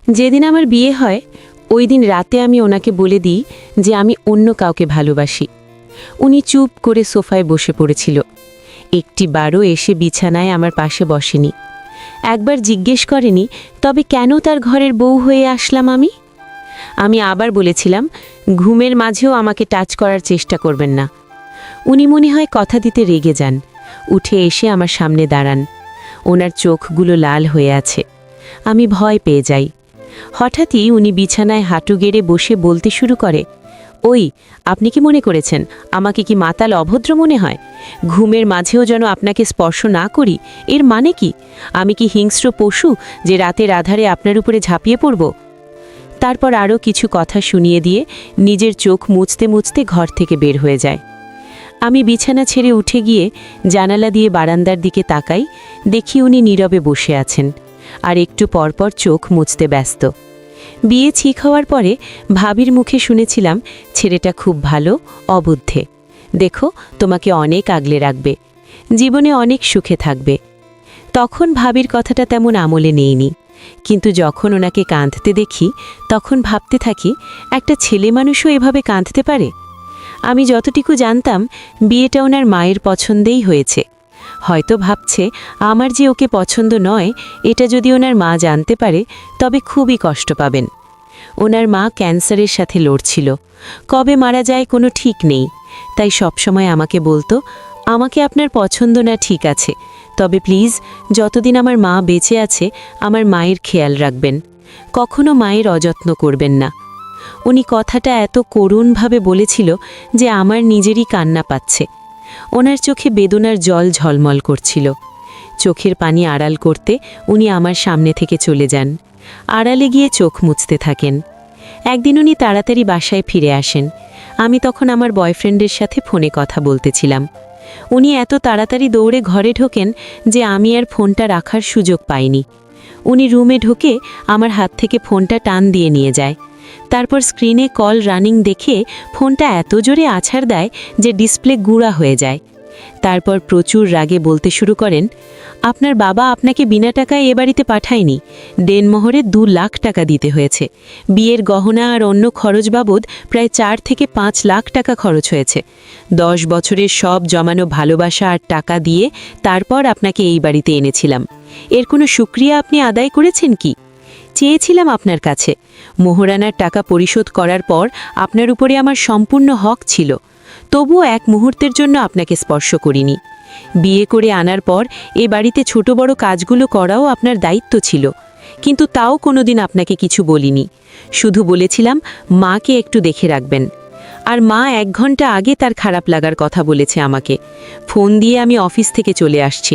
যেদিন আমার বিয়ে হয় ওই দিন রাতে আমি ওনাকে বলে দিই যে আমি অন্য কাউকে ভালোবাসি। উনি চুপ করে সোফায় বসে পড়েছিল। একটিবারও এসে বিছানায় আমার পাশে বসেনি। একবার জিজ্ঞেস করেনি তবে কেন তার ঘরের বউ হয়ে আসলাম আমি আবার বলেছিলাম ঘুমের মাঝেও আমাকে টাচ করার চেষ্টা করবেন না। উনি মনে হয় কথা দিতে রেগে যান। উঠে এসে আমার সামনে দাঁড়ান। ওনার চোখগুলো লাল হয়ে আছে। আমি ভয় পেয়ে যাই। হঠাৎই উনি বিছানায় হাঁটু গেড়ে বসে বলতে শুরু করে, ওই আপনি কি মনে করেছেন আমাকে কি মাতাল অভদ্র মনে হয়? ঘুমের মাঝেও যেন আপনাকে স্পর্শ না করি, এর মানে কি? আমি কি হিংস্র পশু যে রাতের আধারে আপনার উপরে ঝাঁপিয়ে পড়ব? তারপর আরও কিছু কথা শুনিয়ে দিয়ে নিজের চোখ মুছতে মুছতে ঘর থেকে বের হয়ে যায়। আমি বিছানা ছেড়ে উঠে গিয়ে জানালা দিয়ে বারান্দার দিকে তাকাই, দেখি উনি নীরবে বসে আছেন আর একটু পরপর চোখ মুছতে ব্যস্ত। বিয়ে ঠিক হওয়ার পরে ভাবির মুখে শুনেছিলাম ছেলেটা খুব ভালো, অবুদ্ধে। দেখো তোমাকে অনেক আগলে রাখবে, জীবনে অনেক সুখে থাকবে। তখন ভাবির কথাটা তেমন আমলে নেইনি, কিন্তু যখন ওনাকে কাঁদতে দেখি তখন ভাবতে থাকি একটা ছেলে মানুষও এভাবে কাঁদতে পারে। আমি যতটুকু জানতাম বিয়েটা ওনার মায়ের পছন্দেই হয়েছে। হয়তো ভাবছে আমার যে ওকে পছন্দ নয় এটা যদি ওনার মা জানতে পারে তবে খুবই কষ্ট পাবেন। ওনার মা ক্যান্সারের সাথে লড়ছিল, কবে মারা যায় কোনো ঠিক নেই। তাই সবসময় আমাকে বলতো, আমাকে আপনার পছন্দ না ঠিক আছে, তবে প্লিজ যতদিন আমার মা বেঁচে আছে আমার মায়ের খেয়াল রাখবেন, কখনো মায়ের অযত্ন করবেন না। উনি কথাটা এত করুণভাবে বলেছিল যে আমার নিজেরই কান্না পাচ্ছে। ওনার চোখে বেদনার জল ঝলমল করছিল। চোখের পানি আড়াল করতে উনি আমার সামনে থেকে চলে যান। আড়ালে গিয়ে চোখ মুছতে থাকেন। একদিন উনি তাড়াতাড়ি বাসায় ফিরে আসেন। আমি তখন আমার বয়ফ্রেন্ডের সাথে ফোনে কথা বলতেছিলাম। উনি এত তাড়াতাড়ি দৌড়ে ঘরে ঢোকেন যে আমি আর ফোনটা রাখার সুযোগ পাইনি। উনি রুমে ঢুকে আমার হাত থেকে ফোনটা টান দিয়ে নিয়ে যায়। তারপর স্ক্রিনে কল রানিং দেখে ফোনটা এত জোরে আছাড় দেয় যে ডিসপ্লে গুঁড়া হয়ে যায়। তারপর প্রচুর রাগে বলতে শুরু করেন, আপনার বাবা আপনাকে বিনা টাকায় এ বাড়িতে পাঠায়নি, দেনমোহরে 2 লাখ টাকা দিতে হয়েছে। বিয়ের গহনা আর অন্য খরচ বাবদ প্রায় 4 থেকে 5 লাখ টাকা খরচ হয়েছে। 10 বছরের সব জমানো ভালোবাসা আর টাকা দিয়ে তারপর আপনাকে এই বাড়িতে এনেছিলাম। এর কোনো শুকরিয়া আপনি আদায় করেছেন কি? চেয়েছিলাম আপনার কাছে, মোহরানার টাকা পরিশোধ করার পর আপনার উপরে আমার সম্পূর্ণ হক ছিল, তবুও এক মুহূর্তের জন্য আপনাকে স্পর্শ করিনি। বিয়ে করে আনার পর এ বাড়িতে ছোট বড় কাজগুলো করাও আপনার দায়িত্ব ছিল, কিন্তু তাও কোনোদিন আপনাকে কিছু বলিনি। শুধু বলেছিলাম মাকে একটু দেখে রাখবেন। আর মা 1 ঘন্টা আগে তার খারাপ লাগার কথা বলেছে আমাকে। ফোন দিয়ে আমি অফিস থেকে চলে আসছি,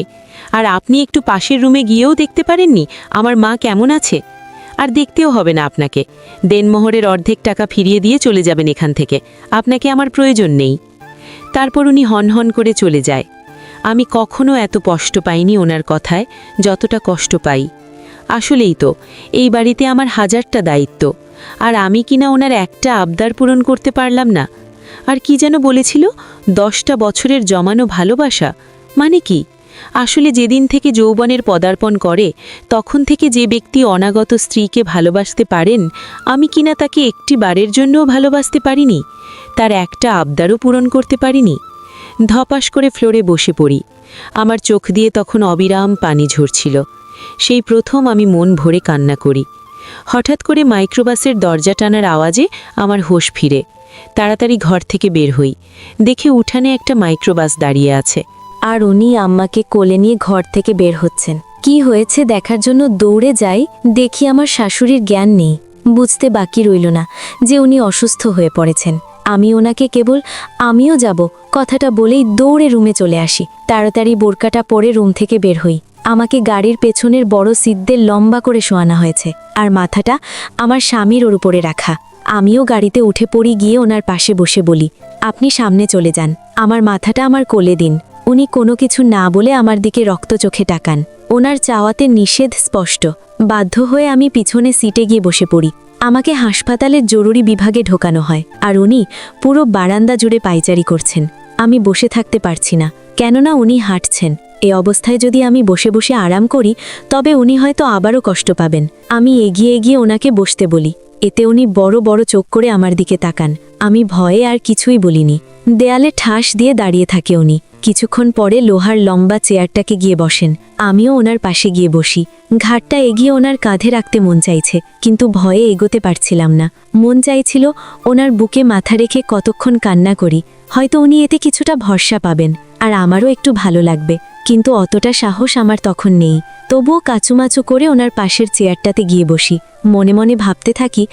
আর আপনি একটু পাশের রুমে গিয়েও দেখতে পারেননি আমার মা কেমন আছে? আর দেখতেও হবে না আপনাকে, দেনমোহরের অর্ধেক টাকা ফিরিয়ে দিয়ে চলে যাবেন এখান থেকে, আপনাকে আমার প্রয়োজন নেই। তারপর উনি হনহন করে চলে যায়। আমি কখনো এত কষ্ট পাইনি ওনার কথায় যতটা কষ্ট পাই। আসলেই তো এই বাড়িতে আমার 1000টা দায়িত্ব, আর আমি কিনা ওনার একটা আবদার পূরণ করতে পারলাম না। আর কি যেন বলেছিল, 10টা বছরের জমানো ভালোবাসা মানে কি? আসলে যেদিন থেকে যৌবনের পদার্পণ করে তখন থেকে যে ব্যক্তি অনাগত স্ত্রীকে ভালোবাসতে পারেন, আমি কিনা তাকে একটি বারের জন্যও ভালোবাসতে পারিনি, তার একটা আবদারও পূরণ করতে পারিনি। ধপাস করে ফ্লোরে বসে পড়ি। আমার চোখ দিয়ে তখন অবিরাম পানি ঝরছিল। সেই প্রথম আমি মন ভরে কান্না করি। হঠাৎ করে মাইক্রোবাসের দরজা টানার আওয়াজে আমার হোশ ফিরে। তাড়াতাড়ি ঘর থেকে বের হই। দেখে উঠানে একটা মাইক্রোবাস দাঁড়িয়ে আছে, আর উনি আম্মাকে কোলে নিয়ে ঘর থেকে বের হচ্ছেন। কি হয়েছে দেখার জন্য দৌড়ে যাই, দেখি আমার শাশুড়ির জ্ঞান নেই। বুঝতে বাকি রইল না যে উনি অসুস্থ হয়ে পড়েছেন। আমি ওনাকে কেবল আমিও যাব কথাটা বলেই দৌড়ে রুমে চলে আসি। তাড়াতাড়ি বোরকাটা পরে রুম থেকে বের হই। আমাকে গাড়ির পেছনের বড় সিটদের লম্বা করে শোয়ানো হয়েছে, আর মাথাটা আমার স্বামীর ওর উপরে রাখা। আমিও গাড়িতে উঠে পড়ি, গিয়ে ওনার পাশে বসে বলি, আপনি সামনে চলে যান, আমার মাথাটা আমার কোলে দিন। উনি কোনো কিছু না বলে আমার দিকে রক্ত চোখে তাকান। ওনার চাওয়াতে নিষেধ স্পষ্ট। বাধ্য হয়ে আমি পিছনে সিটে গিয়ে বসে পড়ি। আমাকে হাসপাতালের জরুরি বিভাগে ঢোকানো হয়, আর উনি পুরো বারান্দা জুড়ে পায়চারি করছেন। আমি বসে থাকতে পারছি না, কেননা উনি হাঁটছেন। এ অবস্থায় যদি আমি বসে বসে আরাম করি তবে উনি হয়তো আবারও কষ্ট পাবেন। আমি এগিয়ে এগিয়ে ওনাকে বসতে বলি। এতে উনি বড় বড় চোখ করে আমার দিকে তাকান। আমি ভয়ে আর কিছুই বলিনি। দেয়ালে ঠাস দিয়ে দাঁড়িয়ে থাকে উনি। কিছুক্ষণ পরে লোহার লম্বা চেয়ারটাকে গিয়ে বসেন। আমিও ওনার পাশে গিয়ে বসি। ঘাটটা এগিয়ে ওনার কাঁধে রাখতে মন চাইছে, কিন্তু ভয়ে এগোতে পারছিলাম না। মন চাইছিল ওনার বুকে মাথা রেখে কতক্ষণ কান্না করি, হয়তো উনি এতে কিছুটা ভরসা পাবেন আর আমারও একটু ভালো লাগবে। কিন্তু অতটা সাহস আমার তখন নেই। তবুও কাচুমাচু করে ওনার পাশের চেয়ারটাতে গিয়ে বসি। মনে মনে ভাবতে থাকি,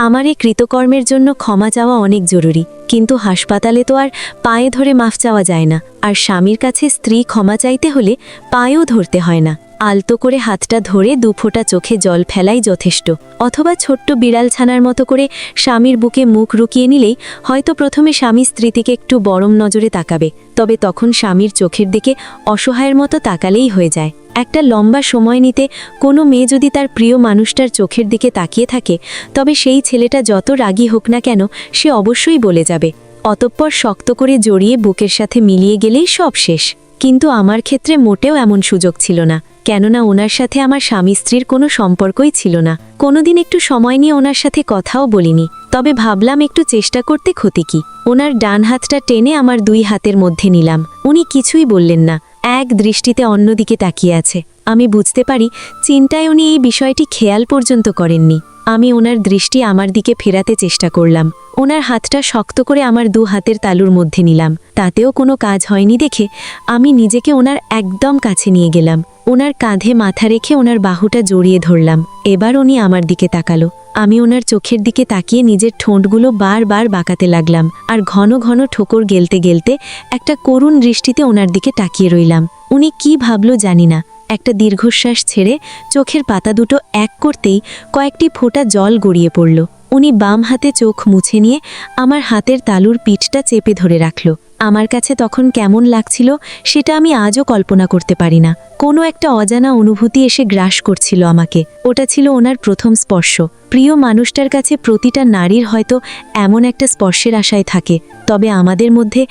আমার এই কৃতকর্মের জন্য ক্ষমা চাওয়া অনেক জরুরি, কিন্তু হাসপাতালে তো আর পায়ে ধরে মাফ চাওয়া যায় না। আর স্বামীর কাছে স্ত্রী ক্ষমা চাইতে হলে পায়েও ধরতে হয় না। আলতো করে হাতটা ধরে দুফোঁটা চোখে জল ফেলাই যথেষ্ট। অথবা ছোট্ট বিড়াল ছানার মতো করে স্বামীর বুকে মুখ রুকিয়ে নিলেই হয়তো প্রথমে স্বামী স্ত্রীটিকে একটু গরম নজরে তাকাবে, তবে তখন স্বামীর চোখের দিকে অসহায়ের মতো তাকালেই হয়ে যায়। একটা লম্বা সময় নিতে কোনো মেয়ে যদি তার প্রিয় মানুষটার চোখের দিকে তাকিয়ে থাকে, তবে সেই ছেলেটা যত রাগী হোক না কেন সে অবশ্যই বলে যাবে। অতঃপর শক্ত করে জড়িয়ে বুকের সাথে মিলিয়ে গেলেই সব শেষ। কিন্তু আমার ক্ষেত্রে মোটেও এমন সুযোগ ছিল না, কেননা ওনার সাথে আমার স্বামী স্ত্রীর কোনো সম্পর্কই ছিল না। কোনোদিন একটু সময় নিয়ে ওনার সাথে কথাও বলিনি, তবে ভাবলাম একটু চেষ্টা করতে ক্ষতি কি। ওনার ডান হাতটা টেনে আমার দুই হাতের মধ্যে নিলাম। উনি কিছুই বললেন না, এক দৃষ্টিতে অন্যদিকে তাকিয়ে আছে। আমি বুঝতে পারি চিন্তায় উনি এই বিষয়টি খেয়াল পর্যন্ত করেননি। আমি ওনার দৃষ্টি আমার দিকে ফেরাতে চেষ্টা করলাম। ওনার হাতটা শক্ত করে আমার দু হাতের তালুর মধ্যে নিলাম। তাতেও কোনো কাজ হয়নি দেখে আমি নিজেকে ওনার একদম কাছে নিয়ে গেলাম। ওনার কাঁধে মাথা রেখে ওনার বাহুটা জড়িয়ে ধরলাম। এবার উনি আমার দিকে তাকালো। আমি ওনার চোখের দিকে তাকিয়ে নিজের ঠোঁটগুলো বারবার বাঁকাতে লাগলাম আর ঘন ঘন ঠোকর গেলতে গেলতে একটা করুণ দৃষ্টিতে ওনার দিকে তাকিয়ে রইলাম। উনি কি ভাবলো জানি না, একটা দীর্ঘশ্বাস ছেড়ে চোখের পাতা দুটো এক করতেই কয়েকটি ফোঁটা জল গড়িয়ে পড়ল। উনি বাম হাতে চোখ মুছে নিয়ে আমার হাতের তালুর পিঠটা চেপে ধরে রাখল। আমার কাছে তখন কেমন লাগছিল সেটা আমি আজও কল্পনা করতে পারি না। কোনো একটা অজানা অনুভূতি এসে গ্রাস করছিল আমাকে। ওটা ছিল ওনার প্রথম স্পর্শ। প্রিয় মানুষটার কাছে প্রতিটা নারীর হয়তো এমন একটা স্পর্শের আশায় থাকে, তবে আমাদের মধ্যে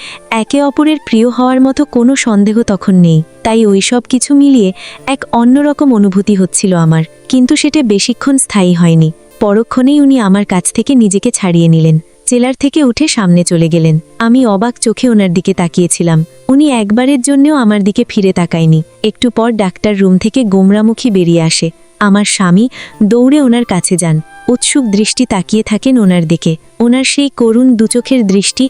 একে অপরের প্রিয় হওয়ার মতো কোনো সন্দেহ তখন নেই। তাই ওই সব কিছু মিলিয়ে এক অন্যরকম অনুভূতি হচ্ছিল আমার, কিন্তু সেটা বেশিক্ষণ স্থায়ী হয়নি। পরক্ষণেই উনি আমার কাছ থেকে নিজেকে ছাড়িয়ে নিলেন। চেলার থেকে উঠে সামনে চলে গেলেন। আমি অবাক চোখে ওনার দিকে তাকিয়েছিলাম। উনি একবারের জন্যও আমার দিকে ফিরে তাকায়নি। একটু পর ডাক্তার রুম থেকে গোমরামুখী বেরিয়ে আসে। আমার স্বামী দৌড়ে ওনার কাছে যান। উৎসুক দৃষ্টি তাকিয়ে থাকেন ওনার দিকে। ওনার সেই করুণ দুচোখের দৃষ্টি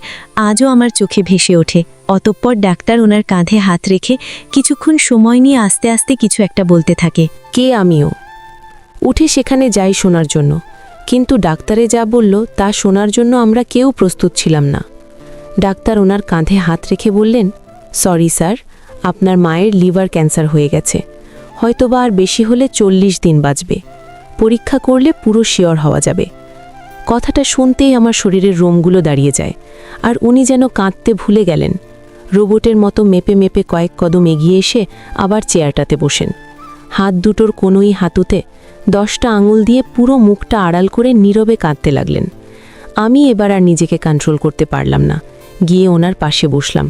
আজও আমার চোখে ভেসে ওঠে। অতঃপর ডাক্তার ওনার কাঁধে হাত রেখে কিছুক্ষণ সময় নিয়ে আস্তে আস্তে কিছু একটা বলতে থাকে। আমিও উঠে সেখানে যাই শোনার জন্য, কিন্তু ডাক্তারে যা বলল তা শোনার জন্য আমরা কেউ প্রস্তুত ছিলাম না। ডাক্তার ওনার কাঁধে হাত রেখে বললেন, সরি স্যার, আপনার মায়ের লিভার ক্যান্সার হয়ে গেছে, হয়তোবা আর বেশি হলে 40 দিন বাঁচবে, পরীক্ষা করলে পুরো শিওর হওয়া যাবে। কথাটা শুনতেই আমার শরীরের রোমগুলো দাঁড়িয়ে যায়, আর উনি যেন কাঁদতে ভুলে গেলেন। রোবটের মতো মেপে মেপে কয়েক কদম এগিয়ে এসে আবার চেয়ারটাতে বসেন। হাত দুটোর কোনোই হাতুতে 10টা আঙুল দিয়ে পুরো মুখটা আড়াল করে নীরবে কাঁদতে লাগলেন। আমি এবার আর নিজেকে কন্ট্রোল করতে পারলাম না, গিয়ে ওনার পাশে বসলাম।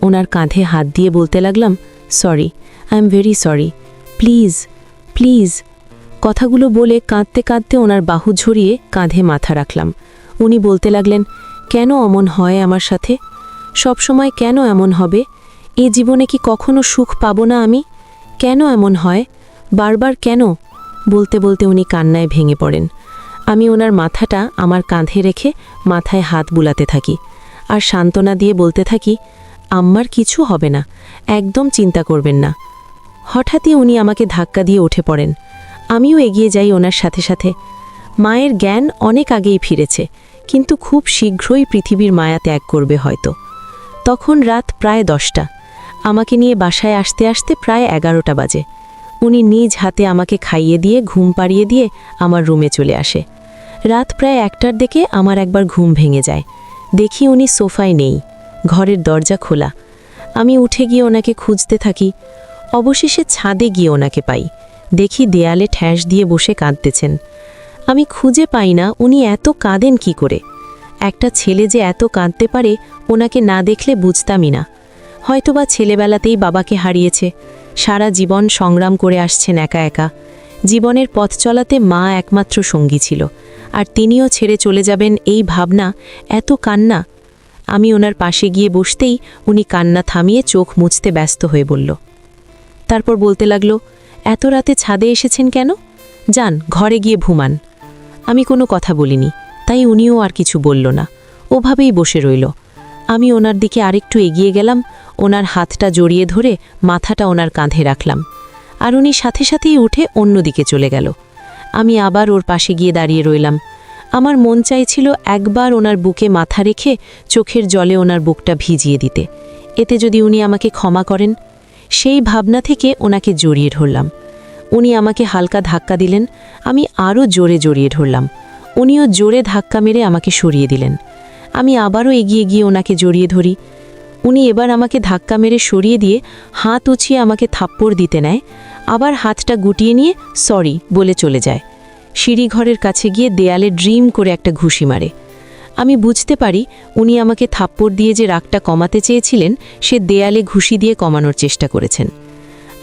ওনার কাঁধে হাত দিয়ে বলতে লাগলাম, sorry, I am very sorry, please please. কথাগুলো বলে কাঁদতে কাঁদতে ওনার বাহু ঝরিয়ে কাঁধে মাথা রাখলাম। উনি বলতে লাগলেন, কেন অমন হয় আমার সাথে? সবসময় কেন এমন হবে? এ জীবনে কি কখনো সুখ পাবো না আমি? কেন এমন হয় বারবার, কেন? বলতে বলতে উনি কান্নায় ভেঙে পড়েন। আমি ওনার মাথাটা আমার কাঁধে রেখে মাথায় হাত বুলাতে থাকি আর সান্ত্বনা দিয়ে বলতে থাকি, আম্মার কিছু হবে না, একদম চিন্তা করবেন না। হঠাৎই উনি আমাকে ধাক্কা দিয়ে উঠে পড়েন। আমিও এগিয়ে যাই ওনার সাথে সাথে। মায়ের জ্ঞান অনেক আগেই ফিরেছে, কিন্তু খুব শীঘ্রই পৃথিবীর মায়া ত্যাগ করবে হয়তো। তখন রাত প্রায় 10টা। আমাকে নিয়ে বাসায় আসতে আসতে প্রায় 11টা বাজে। উনি নিজ হাতে আমাকে খাইয়ে দিয়ে ঘুম পাড়িয়ে দিয়ে আমার রুমে চলে আসে। রাত প্রায় 1টার দিকে আমার একবার ঘুম ভেঙে যায়। দেখি উনি সোফায় নেই, ঘরের দরজা খোলা। আমি উঠে গিয়ে ওনাকে খুঁজতে থাকি। অবশেষে ছাদে গিয়ে ওনাকে পাই। দেখি দেয়ালে ঠ্যাস দিয়ে বসে কাঁদতেছেন। আমি খুঁজে পাই না উনি এত কাঁদেন কি করে। একটা ছেলে যে এত কাঁদতে পারে ওনাকে না দেখলে বুঝতামই না। হয়তোবা ছেলেবেলাতেই বাবাকে হারিয়েছে, সারা জীবন সংগ্রাম করে আসছেন একা একা। জীবনের পথ চলাতে মা একমাত্র সঙ্গী ছিল, আর তিনিও ছেড়ে চলে যাবেন এই ভাবনা, এত কান্না। আমি ওনার পাশে গিয়ে বসতেই উনি কান্না থামিয়ে চোখ মুছতে ব্যস্ত হয়ে বলল। তারপর বলতে লাগল, এত রাতে ছাদে এসেছেন কেন? যান, ঘরে গিয়ে ঘুমান। আমি কোনো কথা বলিনি, তাই উনিও আর কিছু বলল না, ওভাবেই বসে রইল। আমি ওনার দিকে আরেকটু এগিয়ে গেলাম, ওনার হাতটা জড়িয়ে ধরে মাথাটা ওনার কাঁধে রাখলাম, আর উনি সাথে সাথেই উঠে অন্যদিকে চলে গেল। আমি আবার ওর পাশে গিয়ে দাঁড়িয়ে রইলাম। আমার মন চাইছিল একবার ওনার বুকে মাথা রেখে চোখের জলে ওনার বুকটা ভিজিয়ে দিতে, এতে যদি উনি আমাকে ক্ষমা করেন। সেই ভাবনা থেকে ওনাকে জড়িয়ে ধরলাম। উনি আমাকে হালকা ধাক্কা দিলেন, আমি আরও জোরে জড়িয়ে ধরলাম। উনিও জোরে ধাক্কা মেরে আমাকে সরিয়ে দিলেন। আমি আবারও এগিয়ে গিয়ে ওনাকে জড়িয়ে ধরি। উনি এবার আমাকে ধাক্কা মেরে সরিয়ে দিয়ে হাত উঁচিয়ে আমাকে থাপ্পড় দিতে নেয়, আবার হাতটা গুটিয়ে নিয়ে সরি বলে চলে যায়। সিঁড়িঘরের কাছে গিয়ে দেয়ালে ড্রিম করে একটা ঘুষি মারে। আমি বুঝতে পারি উনি আমাকে থাপ্পড় দিয়ে যে রাগটা কমাতে চেয়েছিলেন, সে দেয়ালে ঘুষি দিয়ে কমানোর চেষ্টা করেছেন।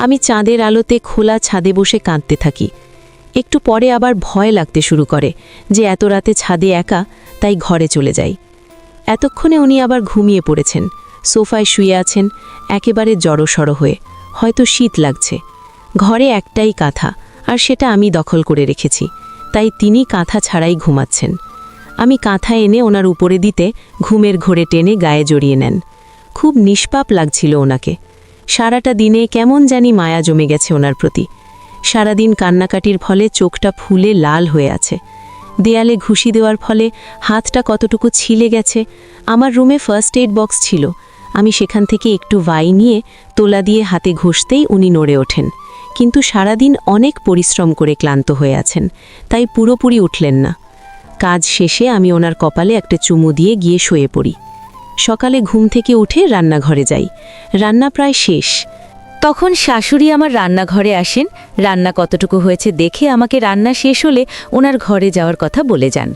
আমি চাঁদের আলোতে খোলা ছাদে বসে কাঁদতে থাকি। একটু পরে আবার ভয় লাগতে শুরু করে যে এত রাতে ছাদে একা, তাই ঘরে চলে যাই। এতক্ষণে উনি আবার ঘুমিয়ে পড়েছেন, সোফায় শুয়ে আছেন, একেবারে জড়সড় হয়ে। হয়তো শীত লাগছে। ঘরে একটাই কাঁথা, আর সেটা আমি দখল করে রেখেছি, তাই তিনি কাঁথা ছাড়াই ঘুমাচ্ছেন। আমি কাঁথা এনে ওনার উপরে দিতে ঘুমের ঘোরে টেনে গায়ে জড়িয়ে নেন। খুব নিষ্পাপ লাগছিল ওনাকে। সারাটা দিনে কেমন জানি মায়া জমে গেছে ওনার প্রতি। সারাদিন কান্নাকাটির ফলে চোখটা ফুলে লাল হয়ে আছে। দেয়ালে ঘুষি দেওয়ার ফলে হাতটা কতটুকু ছিলে গেছে। আমার রুমে ফার্স্ট এইড বক্স ছিল, আমি সেখান থেকে একটু ভাই নিয়ে তোলা দিয়ে হাতে ঘষতেই উনি নড়ে ওঠেন, কিন্তু সারাদিন অনেক পরিশ্রম করে ক্লান্ত হয়ে আছেন, তাই পুরোপুরি উঠলেন না। কাজ শেষে আমি ওনার কপালে একটা চুমু দিয়ে গিয়ে শুয়ে পড়ি। সকালে ঘুম থেকে উঠে রান্নাঘরে যাই। রান্না প্রায় শেষ। তখন শাশুড়ি আমার রান্নাঘরে আসেন। রান্না কতটুকু হয়েছে দেখে আমাকে রান্না শেষ হলে ওনার ঘরে যাওয়ার কথা বলে যান।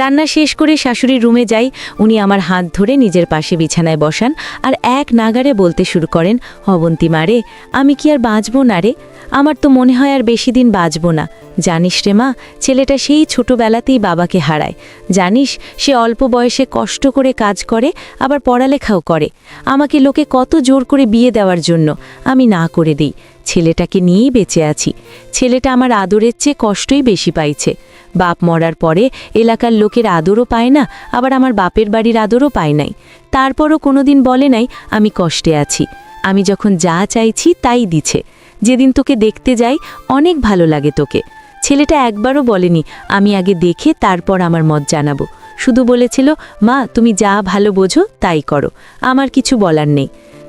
রান্না শেষ করে শাশুড়ির রুমে যাই। উনি আমার হাত ধরে নিজের পাশে বিছানায় বসান আর এক নাগারে বলতে শুরু করেন, অবন্তী মারে, আমি কি আর বাঁচব না রে? আমার তো মনে হয় আর বেশি দিন বাঁচব না। জানিস রে মা, ছেলেটা সেই ছোটবেলাতেই বাবাকে হারায়। জানিস, সে অল্প বয়সে কষ্ট করে কাজ করে, আবার পড়ালেখাও করে। আমাকে লোকে কত জোর করে বিয়ে দেওয়ার জন্য, আমি না করে দিই। ছেলেটাকে নিয়েই বেঁচে আছি। ছেলেটা আমার আদরের চেয়ে কষ্টই বেশি পাইছে। বাপ মরার পরে এলাকার লোকের আদরও পায় না, আবার আমার বাপের বাড়ির আদরও পায় নাই। তারপরও কোনোদিন বলে নাই আমি কষ্টে আছি। আমি যখন যা চাইছি তাই দিছে। যেদিন তোকে দেখতে যাই অনেক ভালো লাগে তোকে। ছেলেটা একবারও বলেনি আমি আগে দেখে তারপর আমার মত জানাবো। শুধু বলেছিল, মা তুমি যা ভালো বোঝো তাই করো, আমার কিছু বলার নেই।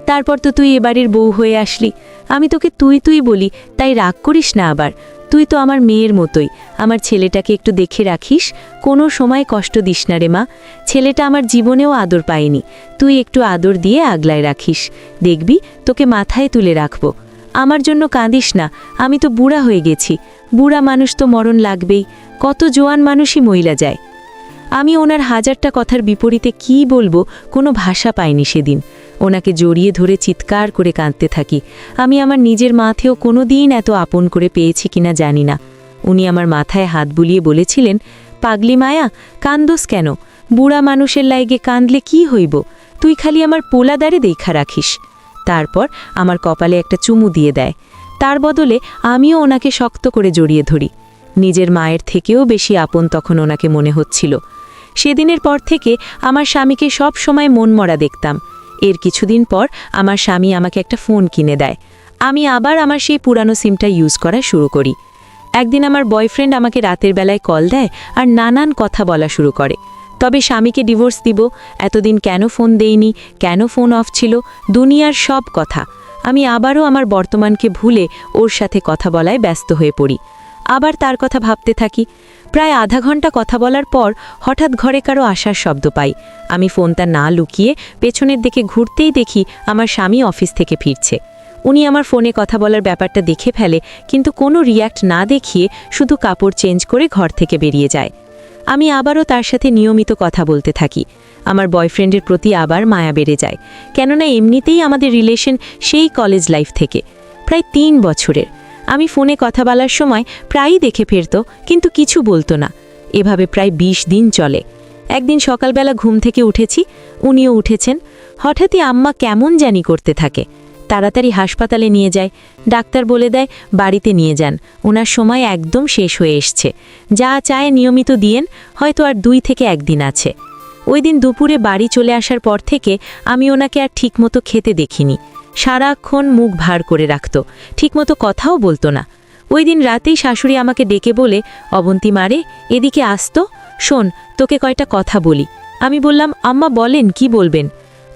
তারপর তো তুই এবারের বউ হয়ে আসলি। আমি তোকে তুই তুই বলি, তাই রাগ করিস না আবার। তুই তো আমার মেয়ের মতোই। আমার ছেলেটাকে একটু দেখে রাখিস, কোনো সময় কষ্ট দিস না রে মা। ছেলেটা আমার জীবনেও আদর পায়নি, তুই একটু আদর দিয়ে আগলায় রাখিস। দেখবি তোকে মাথায় তুলে রাখবো। আমার জন্য কাঁদিস না, আমি তো বুড়া হয়ে গেছি। বুড়া মানুষ তো মরণ লাগবেই, কত জোয়ান মানুষই মইলা যায়। আমি ওনার হাজারটা কথার বিপরীতে কি বলবো কোনো ভাষা পাইনি সেদিন। ওনাকে জড়িয়ে ধরে চিৎকার করে কাঁদতে থাকি। আমি আমার নিজের মাথেও কোনো দিন এত আপন করে পেয়েছি কিনা জানি না। উনি আমার মাথায় হাত বুলিয়ে বলেছিলেন, পাগলি মায়া, কান্দোস কেন? বুড়া মানুষের লাইগে কাঁদলে কি হইব? তুই খালি আমার পোলাদারে দেখা রাখিস। তারপর আমার কপালে একটা চুমু দিয়ে দেয়। তার বদলে আমিও ওনাকে শক্ত করে জড়িয়ে ধরি। নিজের মায়ের থেকেও বেশি আপন তখন ওনাকে মনে হচ্ছিল। সেদিনের পর থেকে আমার স্বামীকে সব সময় মনমরা দেখতাম। এর কিছুদিন পর আমার স্বামী আমাকে একটা ফোন কিনে দেয়। আমি আবার আমার সেই পুরানো সিমটা ইউজ করা শুরু করি। একদিন আমার বয়ফ্রেন্ড আমাকে রাতের বেলায় কল দেয় আর নানান কথা বলা শুরু করে। তবে স্বামীকে ডিভোর্স দিব, এতদিন কেন ফোন দেইনি, কেন ফোন অফ ছিল, দুনিয়ার সব কথা। আমি আবারও আমার বর্তমানকে ভুলে ওর সাথে কথা বলায় ব্যস্ত হয়ে পড়ি। আবার তার কথা ভাবতে থাকি। প্রায় আধা ঘন্টা কথা বলার পর হঠাৎ ঘরে কারো আসার শব্দ পাই। আমি ফোনটা না লুকিয়ে পেছনের দিকে ঘুরতেই দেখি আমার স্বামী অফিস থেকে ফিরছে। উনি আমার ফোনে কথা বলার ব্যাপারটা দেখে ফেলে, কিন্তু কোনো রিয়্যাক্ট না দেখিয়ে শুধু কাপড় চেঞ্জ করে ঘর থেকে বেরিয়ে যায়। আমি আবারও তার সাথে নিয়মিত কথা বলতে থাকি। আমার বয়ফ্রেন্ডের প্রতি আবার মায়া বেড়ে যায়, কেননা এমনিতেই আমাদের রিলেশন সেই কলেজ লাইফ থেকে প্রায় 3 বছরের। আমি ফোনে কথা বলার সময় প্রায়ই দেখে ফেরত, কিন্তু কিছু বলতো না। এভাবে প্রায় 20 দিন চলে। একদিন সকালবেলা ঘুম থেকে উঠেছি, উনিও উঠেছেন। হঠাৎই আম্মা কেমন জানি করতে থাকে। তাড়াতাড়ি হাসপাতালে নিয়ে যায়। ডাক্তার বলে দেয় বাড়িতে নিয়ে যান, ওনার সময় একদম শেষ হয়ে এসছে। যা চায় নিয়মিত দিয়েন, হয়তো আর 2 থেকে 1 দিন আছে। ওই দিন দুপুরে বাড়ি চলে আসার পর থেকে আমি ওনাকে আর ঠিকমতো খেতে দেখিনি। সারাক্ষণ মুখ ভার করে রাখত, ঠিকমতো কথাও বলতো না। ওই দিন রাতেই শাশুড়ি আমাকে ডেকে বলে, অবন্তী মারে, এদিকে আসতো, শোন তোকে কয়টা কথা বলি। আমি বললাম, আম্মা বলেন, কি বলবেন?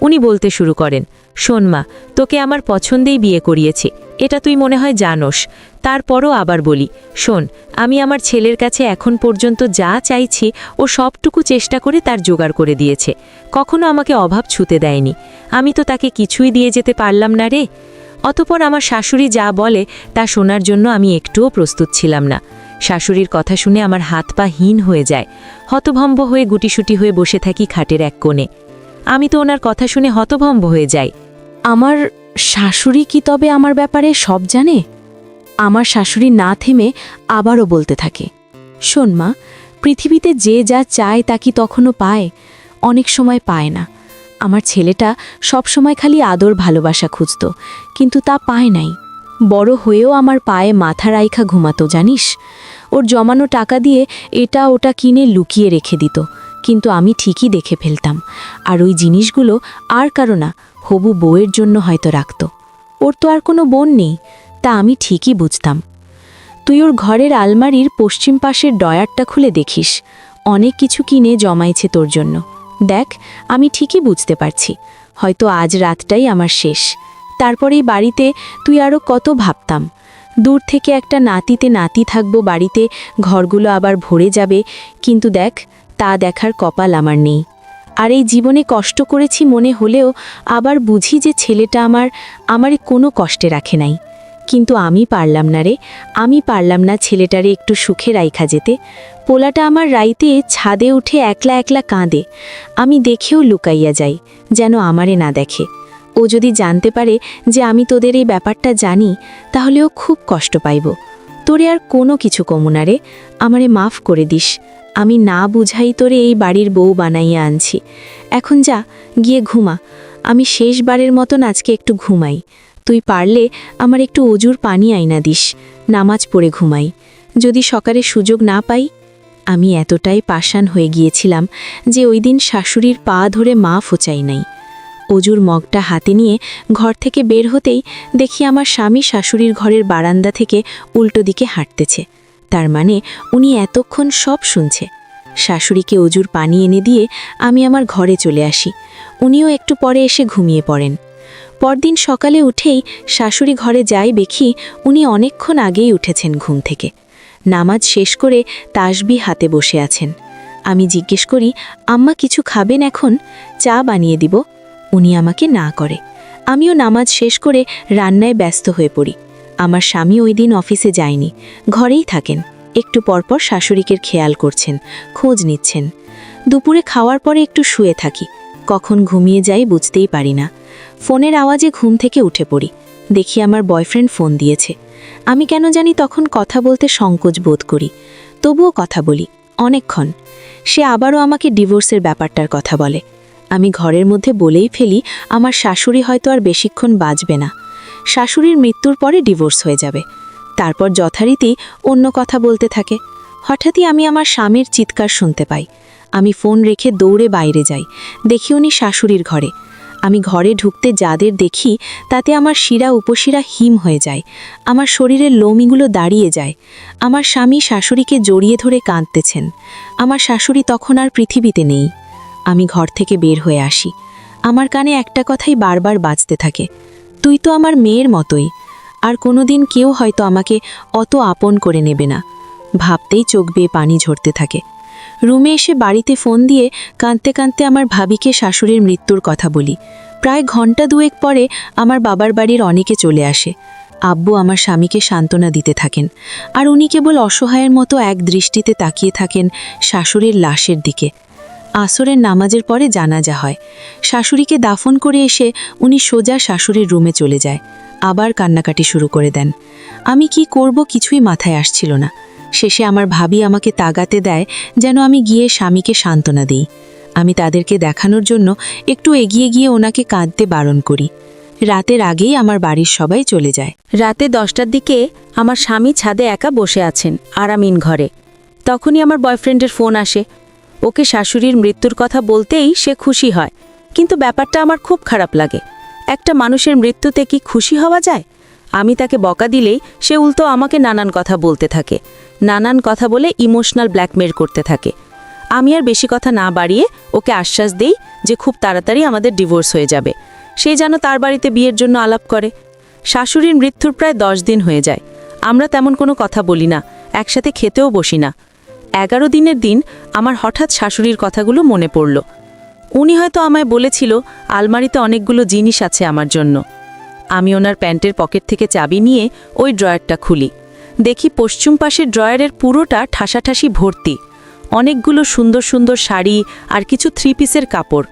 উনি বলতে শুরু করেন, শোন মা, তোকে আমার পছন্দেই বিয়ে করিয়েছি, এটা তুই মনে হয় জানোস। তারপরও আবার বলি, শোন, আমি আমার ছেলের কাছে এখন পর্যন্ত যা চাইছি ও সবটুকু চেষ্টা করে তার জোগাড় করে দিয়েছে, কখনো আমাকে অভাব ছুতে দেয়নি। আমি তো তাকে কিছুই দিয়ে যেতে পারলাম না রে। অতপর আমার শাশুড়ি যা বলে তা শোনার জন্য আমি একটুও প্রস্তুত ছিলাম না। শাশুড়ির কথা শুনে আমার হাত পা হীন হয়ে যায়। হতভম্ব হয়ে গুটিসুটি হয়ে বসে থাকি খাটের এক কোণে। আমি তো ওনার কথা শুনে হতভম্ব হয়ে যাই। আমার শাশুড়ি কি তবে আমার ব্যাপারে সব জানে? আমার শাশুড়ি না থেমে আবারও বলতে থাকে, শোন মা, পৃথিবীতে যে যা চায় তা কি তখনও পায়? অনেক সময় পায় না। আমার ছেলেটা সব সময় খালি আদর ভালোবাসা খুঁজত, কিন্তু তা পায় নাই। বড় হয়েও আমার পায়ে মাথা রাইখা ঘুমাতো, জানিস? ওর জমানো টাকা দিয়ে এটা ওটা কিনে লুকিয়ে রেখে দিত, কিন্তু আমি ঠিকই দেখে ফেলতাম। আর ওই জিনিসগুলো আর কারো না, হবু বউয়ের জন্য হয়তো রাখত। ওর তো আর কোনো বোন নেই, তা আমি ঠিকই বুঝতাম। তুই ওর ঘরের আলমারির পশ্চিম পাশের ডয়ারটা খুলে দেখিস, অনেক কিছু কিনে জমাইছে তোর জন্য। দেখ, আমি ঠিকই বুঝতে পারছি, হয়তো আজ রাতটাই আমার শেষ। তারপরেই বাড়িতে তুই আরও কত ভাবতাম, দূর থেকে একটা নাতিতে নাতি থাকবো বাড়িতে, ঘরগুলো আবার ভরে যাবে। কিন্তু দেখ, তা দেখার কপাল আমার নেই। আর এই জীবনে কষ্ট করেছি মনে হলেও আবার বুঝি যে ছেলেটা আমারে কোনো কষ্টে রাখে নাই। কিন্তু আমি পারলাম না রে, আমি পারলাম না ছেলেটারে একটু সুখে রাইখা যেতে। পোলাটা আমার রাইতে ছাদে উঠে একলা একলা কাঁদে। আমি দেখেও লুকাইয়া যাই, যেন আমারে না দেখে। ও যদি জানতে পারে যে আমি তোদের এই ব্যাপারটা জানি, তাহলে ও খুব কষ্ট পাইব। তোরে আর কোনো কিছু কমু না রে, আমারে মাফ করে দিস। আমি না বুঝাই তোরে এই বাড়ির বউ বানাইয়া আনছি। এখন যা, গিয়ে ঘুমা। আমি শেষবারের মতন আজকে একটু ঘুমাই। তুই পারলে আমার একটু অজুর পানি আইনা দিস, নামাজ পড়ে ঘুমাই। যদি সকালে সুযোগ না পাই। আমি এতটাই পাষাণ হয়ে গিয়েছিলাম যে ওই দিন শাশুড়ির পা ধরে মাফও চাই নাই। অজুর মগটা হাতে নিয়ে ঘর থেকে বের হতেই দেখি আমার স্বামী শাশুড়ির ঘরের বারান্দা থেকে উল্টো দিকে হাঁটতেছে। তার মানে উনি এতক্ষণ সব শুনছে। শাশুড়িকে অজুর পানি এনে দিয়ে আমি আমার ঘরে চলে আসি। উনিও একটু পরে এসে ঘুমিয়ে পড়েন। পরদিন সকালে উঠেই শাশুড়ি ঘরে যাই, দেখি উনি অনেকক্ষণ আগেই উঠেছেন ঘুম থেকে। নামাজ শেষ করে তাসবিহ হাতে বসে আছেন। আমি জিজ্ঞেস করি, আম্মা কিছু খাবেন এখন? চা বানিয়ে দিব। উনি আমাকে না করে। আমিও নামাজ শেষ করে রান্নায় ব্যস্ত হয়ে পড়ি। আমার স্বামী ওই দিন অফিসে যায়নি, ঘরেই থাকেন। একটু পরপর শাশুড়িকে খেয়াল করছেন, খোঁজ নিচ্ছেন। দুপুরে খাওয়ার পরে একটু শুয়ে থাকি, কখন ঘুমিয়ে যাই বুঝতেই পারি না। ফোনের আওয়াজে ঘুম থেকে উঠে পড়ি। দেখি আমার বয়ফ্রেন্ড ফোন দিয়েছে। আমি কেন জানি তখন কথা বলতে সংকোচ বোধ করি, তবুও কথা বলি অনেকক্ষণ। সে আবারও আমাকে ডিভোর্সের ব্যাপারটার কথা বলে। আমি ঘরের মধ্যে বলেই ফেলি আমার শাশুড়ি হয়তো আর বেশিক্ষণ বাঁচবে না, শাশুড়ির মৃত্যুর পরে ডিভোর্স হয়ে যাবে। তারপর যথারীতি অন্য কথা বলতে থাকে। হঠাৎই আমি আমার স্বামীর চিৎকার শুনতে পাই। আমি ফোন রেখে দৌড়ে বাইরে যাই। দেখি উনি শাশুড়ির ঘরে। আমি ঘরে ঢুকতে যাদের দেখি তাতে আমার শিরা উপশিরা হিম হয়ে যায়, আমার শরীরের লোমিগুলো দাঁড়িয়ে যায়। আমার স্বামী শাশুড়িকে জড়িয়ে ধরে কাঁদতেছেন। আমার শাশুড়ি তখন আর পৃথিবীতে নেই। আমি ঘর থেকে বের হয়ে আসি। আমার কানে একটা কথাই বারবার বাজতে থাকে, তুই তো আমার মেয়ের মতোই। আর কোনোদিন কেউ হয়তো আমাকে অত আপন করে নেবে না। ভাবতেই চোখ বেয়ে পানি ঝরতে থাকে। রুমে এসে বাড়িতে ফোন দিয়ে কাঁদতে কাঁদতে আমার ভাবিকে শাশুড়ির মৃত্যুর কথা বলি। প্রায় ঘন্টা দুয়েক পরে আমার বাবার বাড়ির অনেকে চলে আসে। আব্বু আমার স্বামীকে সান্ত্বনা দিতে থাকেন, আর উনি কেবল অসহায়ের মতো এক দৃষ্টিতে তাকিয়ে থাকেন শাশুড়ির লাশের দিকে। আসরের নামাজের পরে জানাজা হয়। শাশুড়িকে দাফন করে এসে উনি সোজা শাশুড়ির রুমে চলে যায়, আবার কান্নাকাটি শুরু করে দেন। আমি কি করব কিছুই মাথায় আসছিল না। শেষে আমার ভাবি আমাকে তাগাতে দেয় যেন আমি গিয়ে স্বামীকে সান্ত্বনা দিই। আমি তাদেরকে দেখানোর জন্য একটু এগিয়ে গিয়ে ওনাকে কাঁদতে বারণ করি। রাতের আগেই আমার বাড়ির সবাই চলে যায়। রাতে 10টার দিকে আমার স্বামী ছাদে একা বসে আছেন আরামিন ঘরে। তখনই আমার বয়ফ্রেন্ডের ফোন আসে। ওকে শাশুড়ির মৃত্যুর কথা বলতেই সে খুশি হয়, কিন্তু ব্যাপারটা আমার খুব খারাপ লাগে। একটা মানুষের মৃত্যুতে কি খুশি হওয়া যায়? আমি তাকে বকা দিলেই সে উল্টো আমাকে নানান কথা বলতে থাকে, নানান কথা বলে ইমোশনাল ব্ল্যাকমেল করতে থাকে। আমি আর বেশি কথা না বাড়িয়ে ওকে আশ্বাস দেই যে খুব তাড়াতাড়ি আমাদের ডিভোর্স হয়ে যাবে। সে যেন তার বাড়িতে বিয়ের জন্য আলাপ করে। শাশুড়ির মৃত্যুর প্রায় 10 দিন হয়ে যায়। আমরা তেমন কোনো কথা বলি না, একসাথে খেতেও বসি না। 11 দিনের দিন আমার হঠাৎ শাশুড়ির কথাগুলো মনে পড়ল। উনি হয়তো আমায় বলেছিল আলমারিতে অনেকগুলো জিনিস আছে আমার জন্য। আমি ওনার প্যান্টের পকেট থেকে চাবি নিয়ে ওই ড্রয়ারটা খুলি। দেখি পশ্চিম পাশের ড্রয়ারের পুরোটা ঠাসাঠাসি ভর্তি। অনেকগুলো সুন্দর সুন্দর শাড়ি আর কিছু 3 পিসের কাপড়,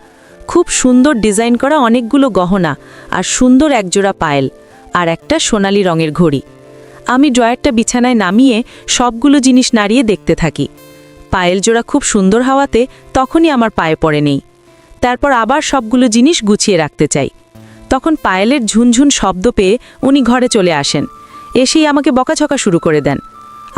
খুব সুন্দর ডিজাইন করা অনেকগুলো গহনা, আর সুন্দর একজোড়া পায়েল, আর একটা সোনালি রঙের ঘড়ি। আমি ড্রয়ারটা বিছানায় নামিয়ে সবগুলো জিনিস নাড়িয়ে দেখতে থাকি। পায়েল জোড়া খুব সুন্দর হওয়াতে তখনই আমার পায়ে পড়ে নেই। তারপর আবার সবগুলো জিনিস গুছিয়ে রাখতে চাই। তখন পায়েলের ঝুনঝুন শব্দ পেয়ে উনি ঘরে চলে আসেন। এসেই আমাকে বকাঝকা শুরু করে দেন।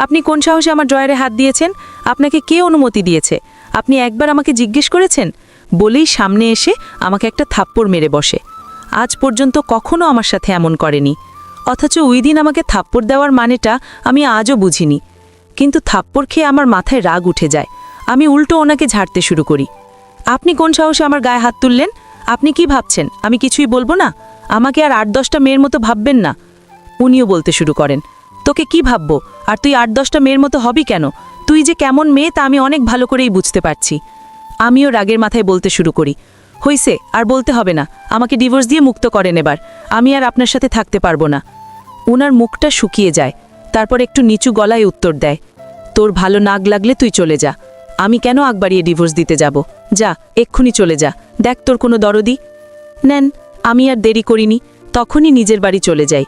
আপনি কোন সাহসে আমার ড্রয়ারে হাত দিয়েছেন? আপনাকে কে অনুমতি দিয়েছে? আপনি একবার আমাকে জিজ্ঞেস করেছেন? বলেই সামনে এসে আমাকে একটা থাপ্পড় মেরে বসে। আজ পর্যন্ত কখনো আমার সাথে এমন করেনি, অথচ ওই দিন আমাকে থাপ্পড় দেওয়ার মানেটা আমি আজও বুঝিনি। কিন্তু থাপ্পড় খেয়ে আমার মাথায় রাগ উঠে যায়। আমি উল্টো ওনাকে ঝাড়তে শুরু করি। আপনি কোন সাহসে আমার গায়ে হাত তুললেন? আপনি কি ভাবছেন আমি কিছুই বলবো না? আমাকে আর 8-10টা মেয়ের মতো ভাববেন না। উনিও বলতে শুরু করেন, তোকে কি ভাববো? আর তুই 8-10টা মেয়ের মতো হবি কেন? তুই যে কেমন মেয়ে তা আমি অনেক ভালো করেই বুঝতে পারছি। আমিও রাগের মাথায় বলতে শুরু করি, হইছে, আর বলতে হবে না, আমাকে ডিভোর্স দিয়ে মুক্ত করেন এবার। আমি আর আপনার সাথে থাকতে পারবো না। ওনার মুখটা শুকিয়ে যায়, তারপর একটু নিচু গলায় উত্তর দেয়, তোর ভালো নাগ লাগলে তুই চলে যা। আমি কেন আগ বাড়িয়ে ডিভোর্স দিতে যাব? যা, এক্ষুনি চলে যা, দেখ তোর কোনো দরদি। নেন, আমি আর দেরি করিনি, তখনই নিজের বাড়ি চলে যাই।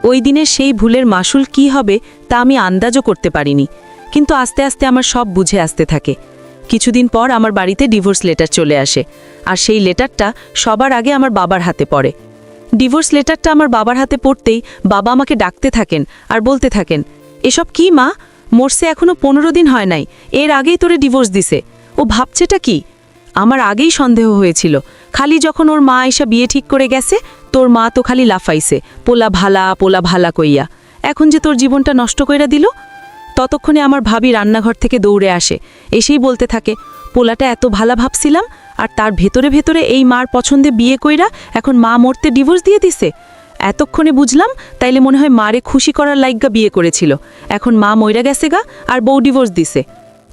ওই দিনের সেই ভুলের মাসুল কি হবে তা আমি আন্দাজও করতে পারিনি, কিন্তু আস্তে আস্তে আমার সব বুঝে আসতে থাকে। কিছুদিন পর আমার বাড়িতে ডিভোর্স লেটার চলে আসে, আর সেই লেটারটা সবার আগে আমার বাবার হাতে পড়ে। ডিভোর্স লেটারটা আমার বাবার হাতে পড়তেই বাবা আমাকে ডাকতে থাকেন আর বলতে থাকেন, এসব কি মা? মরছে এখনো 15 দিন হয় নাই, এর আগেই তোরে ডিভোর্স দিছে। ও ভাবছেটা কি? আমার আগেই সন্দেহ হয়েছিল, খালি যখন ওর মা এসা বিয়ে ঠিক করে গেছে, তোর মা তো খালি লাফাইছে, পোলা ভালা কইয়া। এখন যে তোর জীবনটা নষ্ট কইরা দিল। ততক্ষণে আমার ভাবি রান্নাঘর থেকে দৌড়ে আসে, এসেই বলতে থাকে, পোলাটা এত ভালা ভাবছিলাম, আর তার ভেতরে ভেতরে এই মার পছন্দে বিয়ে কইরা এখন মা মরতে ডিভোর্স দিয়ে দিছে। এতক্ষণে বুঝলাম, তাইলে মনে হয় মারে খুশি করার লাইগা বিয়ে করেছিল, এখন মা মইরা গেছে গা, আর বউ ডিভোর্স দিছে।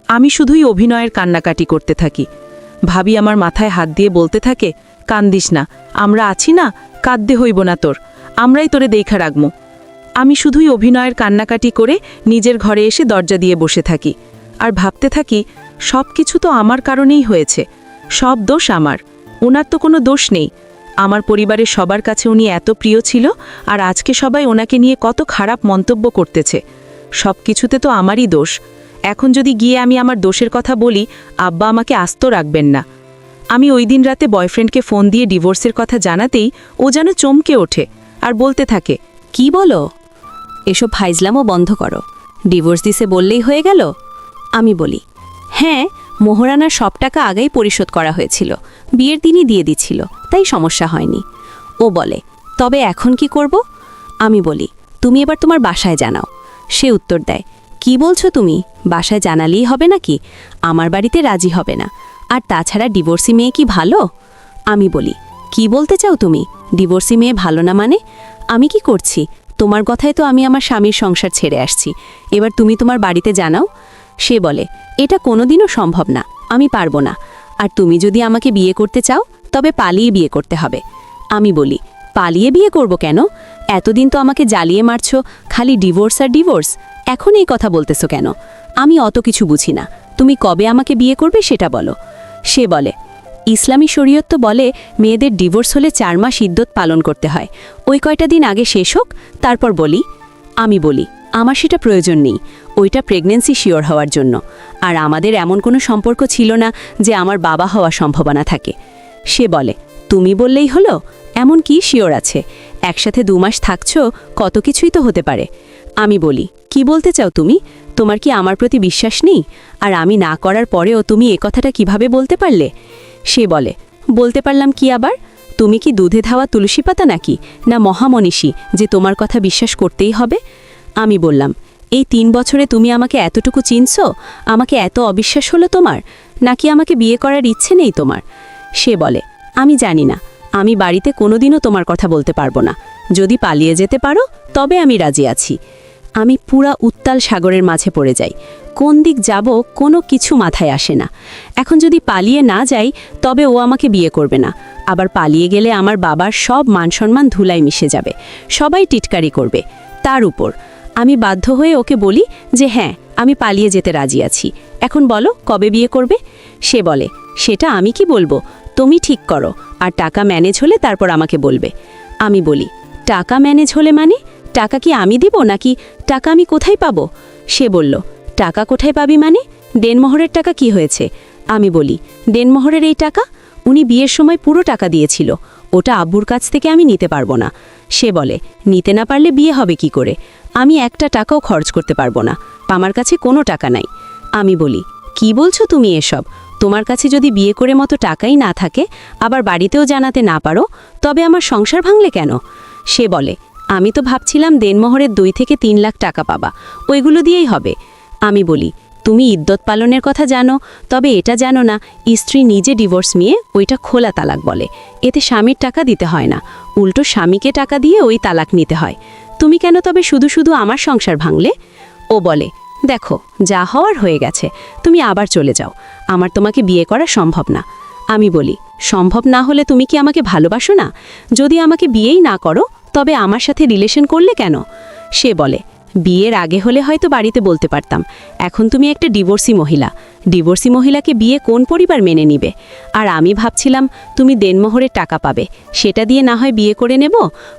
আমি শুধুই অভিনয়ের কান্নাকাটি করতে থাকি। ভাবি আমার মাথায় হাত দিয়ে বলতে থাকে, কান্দিস না, আমরা আছি না, কাঁদতে হইব না তোর, আমরাই তোরে দেখা রাখবো। আমি শুধুই অভিনয়ের কান্নাকাটি করে নিজের ঘরে এসে দরজা দিয়ে বসে থাকি, আর ভাবতে থাকি, সব কিছু তো আমার কারণেই হয়েছে, সব দোষ আমার, ওনার তো কোনো দোষ নেই। আমার পরিবারের সবার কাছে উনি এত প্রিয় ছিল, আর আজকে সবাই ওনাকে নিয়ে কত খারাপ মন্তব্য করতেছে। সব কিছুতে তো আমারই দোষ। এখন যদি গিয়ে আমি আমার দোষের কথা বলি, আব্বা আমাকে আস্ত রাখবেন না। আমি ওই দিন রাতে বয়ফ্রেন্ডকে ফোন দিয়ে ডিভোর্সের কথা জানাতেই ও যেন চমকে ওঠে আর বলতে থাকে, কি বলো? এসব ফাইজলামও বন্ধ করো, ডিভোর্স দিছে বললেই হয়ে গেল? আমি বলি, হ্যাঁ, মোহরানার সব টাকা আগেই পরিশোধ করা হয়েছিল, বিয়ের দিনই দিয়ে দিচ্ছিল, তাই সমস্যা হয়নি। ও বলে, তবে এখন কি করব? আমি বলি, তুমি এবার তোমার বাসায় জানাও। সে উত্তর দেয়, কি বলছো তুমি? বাসায় জানালেই হবে নাকি? আমার বাড়িতে রাজি হবে না, আর তাছাড়া ডিভোর্সি মেয়ে কি ভালো? আমি বলি, কি বলতে চাও তুমি? ডিভোর্সি মেয়ে ভালো না মানে? আমি কি করছি? তোমার কথায় তো আমি আমার স্বামীর সংসার ছেড়ে আসছি, এবার তুমি তোমার বাড়িতে জানাও। সে বলে, এটা কোনোদিনও সম্ভব না, আমি পারবো না, আর তুমি যদি আমাকে বিয়ে করতে চাও তবে পালিয়ে বিয়ে করতে হবে। আমি বলি, পালিয়ে বিয়ে করব কেন? এতদিন তো আমাকে জ্বালিয়ে মারছো, খালি ডিভোর্স আর ডিভোর্স, এখন এই কথা বলতেছো কেন? আমি অত কিছু বুঝি না, তুমি কবে আমাকে বিয়ে করবে সেটা বলো। সে বলে, ইসলামী শরীয়ত তো বলে মেয়েদের ডিভোর্স হলে 4 মাস ইদ্যত পালন করতে হয়, ওই কয়টা দিন আগে শেষ হোক, তারপর বলি। আমি বলি, আমার সেটা প্রয়োজন নেই, ওইটা প্রেগন্যান্সি শিওর হওয়ার জন্য, আর আমাদের এমন কোনো সম্পর্ক ছিল না যে আমার বাবা হওয়ার সম্ভাবনা থাকে। সে বলে, তুমি বললেই হলো, এমন কি শিওর আছে? একসাথে 2 মাস থাকছো, কত কিছুই তো হতে পারে। আমি বলি, কি বলতে চাও তুমি? তোমার কি আমার প্রতি বিশ্বাস নেই? আর আমি না করার পরেও তুমি এ কথাটা কিভাবে বলতে পারলে? সে বলে, বলতে পারলাম কি আবার? তুমি কি দুধে ধাওয়া তুলসী পাতা নাকি, না মহামনীষী যে তোমার কথা বিশ্বাস করতেই হবে? আমি বললাম, এই 3 বছরে তুমি আমাকে এতটুকু চিনছো, আমাকে এত অবিশ্বাস হলো তোমার, নাকি আমাকে বিয়ে করার ইচ্ছে নেই তোমার? সে বলে, আমি জানি না, আমি বাড়িতে কোনোদিনও তোমার কথা বলতে পারবো না, যদি পালিয়ে যেতে পারো তবে আমি রাজি আছি। আমি পুরা উত্তাল সাগরের মাঝে পড়ে যাই, কোন দিক যাব কোনো কিছু মাথায় আসে না। এখন যদি পালিয়ে না যাই তবে ও আমাকে বিয়ে করবে না, আবার পালিয়ে গেলে আমার বাবার সব মানসম্মান ধুলায় মিশে যাবে, সবাই টিটকারি করবে। তার উপর আমি বাধ্য হয়ে ওকে বলি যে হ্যাঁ, আমি পালিয়ে যেতে রাজি আছি, এখন বলো কবে বিয়ে করবে? সে বলে, সেটা আমি কি বলবো, তুমি ঠিক করো, আর টাকা ম্যানেজ হলে তারপর আমাকে বলবে। আমি বলি, টাকা ম্যানেজ হলে মানে? টাকা কি আমি দিব, নাকি টাকা আমি কোথায় পাবো? সে বলল, টাকা কোথায় পাবি মানে? দেনমোহরের টাকা কি হয়েছে? আমি বলি, দেনমোহরের এই টাকা উনি বিয়ের সময় পুরো টাকা দিয়েছিল, ওটা আব্বুর কাছ থেকে আমি নিতে পারবো না। সে বলে, নিতে না পারলে বিয়ে হবে কি করে? আমি একটা টাকাও খরচ করতে পারবো না, আমার কাছে কোনো টাকা নাই। আমি বলি, কি বলছো তুমি এসব? তোমার কাছে যদি বিয়ে করে মতো টাকাই না থাকে, আবার বাড়িতেও জানাতে না পারো, তবে আমার সংসার ভাঙলে কেন? সে বলে, আমি তো ভাবছিলাম দেনমোহরের 2 থেকে 3 লাখ টাকা পাবা, ওইগুলো দিয়েই হবে। আমি বলি, তুমি ইদ্যত পালনের কথা জানো, তবে এটা জানো না স্ত্রী নিজে ডিভোর্স নিয়ে ওইটা খোলা তালাক বলে, এতে স্বামীর টাকা দিতে হয় না, উল্টো স্বামীকে টাকা দিয়ে ওই তালাক নিতে হয়। তুমি কেন তবে শুধু শুধু আমার সংসার ভাঙলে? ও বলে, দেখো যা হওয়ার হয়ে গেছে, তুমি আবার চলে যাও, আমার তোমাকে বিয়ে করা সম্ভব না। আমি বলি, সম্ভব না হলে তুমি কি আমাকে ভালোবাসো না? যদি আমাকে বিয়েই না করো তবে আমার সাথে রিলেশন করলে কেন? সে বলে, বিয়ের আগে হলে হয়তো বাড়িতে বলতে পারতাম, এখন তুমি একটা ডিভোর্সি মহিলা, ডিভোর্সি মহিলাকে বিয়ে কোন পরিবার মেনে নিবে? আর আমি ভাবছিলাম তুমি দেনমোহরের টাকা পাবে, সেটা দিয়ে না হয় বিয়ে করে নেব,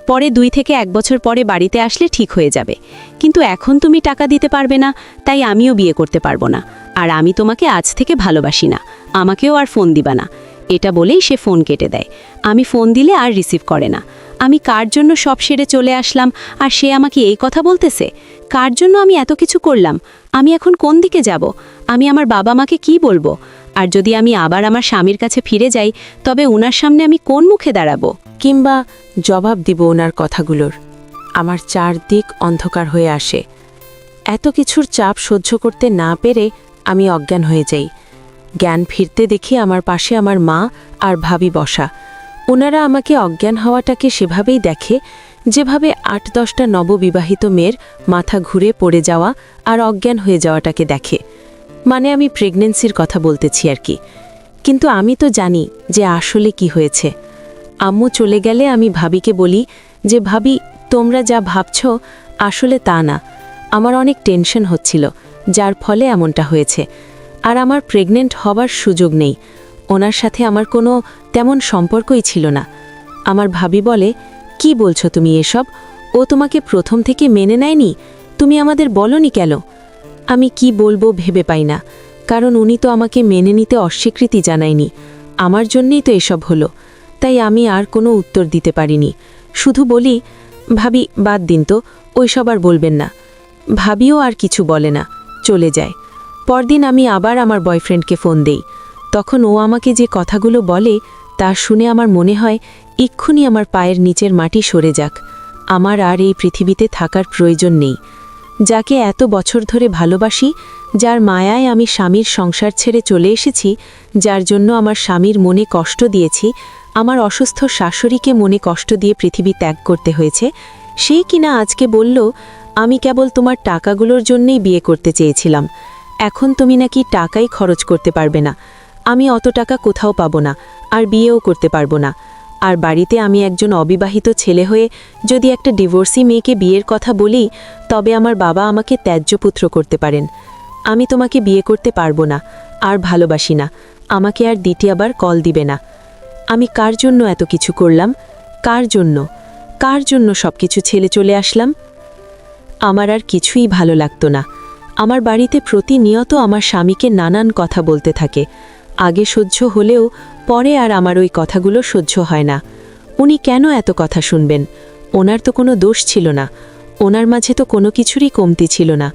পরে 2 থেকে 1 বছর পরে বাড়িতে আসলে ঠিক হয়ে যাবে। কিন্তু এখন তুমি টাকা দিতে পারবে না, তাই আমিও বিয়ে করতে পারবো না, আর আমি তোমাকে আজ থেকে ভালোবাসি না, আমাকেও আর ফোন দিবা না। এটা বলেই সে ফোন কেটে দেয়। আমি ফোন দিলে আর রিসিভ করে না। আমি কার জন্য সব সেরে চলে আসলাম, আর সে আমাকে এই কথা বলতেছে? কার জন্য আমি এত কিছু করলাম? আমি এখন কোন দিকে যাব? আমি আমার বাবা মাকে কি বলবো? আর যদি আমি আবার আমার স্বামীর কাছে ফিরে যাই, তবে ওনার সামনে আমি কোন মুখে দাঁড়াবো? কিংবা জবাব দিব ওনার কথাগুলোর? আমার চারদিক অন্ধকার হয়ে আসে। এত কিছুর চাপ সহ্য করতে না পেরে আমি অজ্ঞান হয়ে যাই। জ্ঞান ফিরতে দেখি আমার পাশে আমার মা আর ভাবি বসা। ওনারা আমাকে অজ্ঞান হওয়াটাকে সেভাবেই দেখে যেভাবে 8-10টা নববিবাহিত মেয়ের মাথা ঘুরে পড়ে যাওয়া আর অজ্ঞান হয়ে যাওয়াটাকে দেখে। মানে আমি প্রেগন্যান্সির কথা বলতেছি আর কি। কিন্তু আমি তো জানি যে আসলে কি হয়েছে। আম্মু চলে গেলে আমি ভাবিকে বলি যে ভাবি, তোমরা যা ভাবছ আসলে তা না, আমার অনেক টেনশন হচ্ছিল, যার ফলে এমনটা হয়েছে, আর আমার প্রেগনেন্ট হবার সুযোগ নেই। ওনার সাথে আমার কোনো তেমন সম্পর্কই ছিল না। আমার ভাবি বলে, কি বলছো তুমি এসব? ও তোমাকে প্রথম থেকে মেনে নেয়নি? তুমি আমাদের বলনি কেন? আমি কি বলবো ভেবে পাই না, কারণ উনি তো আমাকে মেনে নিতে অস্বীকৃতি জানায়নি। আমার জন্যই তো এসব হলো, তাই আমি আর কোনো উত্তর দিতে পারিনি। শুধু বলি, ভাবি বাদ দিন তো, ওইসব আর বলবেন না। ভাবিও আর কিছু বলে না, চলে যায়। পরদিন আমি আবার আমার বয়ফ্রেন্ডকে ফোন দেই। তখন ও আমাকে যে কথাগুলো বলে তা শুনে আমার মনে হয় এক্ষুনি আমার পায়ের নিচের মাটি সরে যাক। আমার আর এই পৃথিবীতে থাকার প্রয়োজন নেই। যাকে এত বছর ধরে ভালোবাসি, যার মায়ায় আমি স্বামীর সংসার ছেড়ে চলে এসেছি, যার জন্য আমার স্বামীর মনে কষ্ট দিয়েছি, আমার অসুস্থ শাশুড়িকে মনে কষ্ট দিয়ে পৃথিবী ত্যাগ করতে হয়েছে, সেই কিনা আজকে বলল, আমি কেবল তোমার টাকাগুলোর জন্যেই বিয়ে করতে চেয়েছিলাম, এখন তুমি নাকি টাকাই খরচ করতে পারবে না। আমি অত টাকা কোথাও পাবো না, আর বিয়েও করতে পারবো না। আর বাড়িতে আমি একজন অবিবাহিত ছেলে হয়ে যদি একটা ডিভোর্সি মেয়েকে বিয়ের কথা বলি, তবে আমার বাবা আমাকে ত্যায্যপুত্র করতে পারেন। আমি তোমাকে বিয়ে করতে পারবো না, আর ভালোবাসি না, আমাকে আর দ্বিতীয়বার কল দিবে না। আমি কার জন্য এত কিছু করলাম? কার জন্য সব কিছু ছেড়ে চলে আসলাম? আমার আর কিছুই ভালো লাগতো না। আমার বাড়িতে প্রতিনিয়ত আমার স্বামীকে নানান কথা বলতে থাকে। আগে সহ্য হলেও পরে আর আমার ওই কথাগুলো সহ্য হয় না। উনি কেন এত কথা শুনবেন? ওনার তো কোনো দোষ ছিল না, ওনার মাঝে তো কোনো কিছুরই কমতি ছিল না।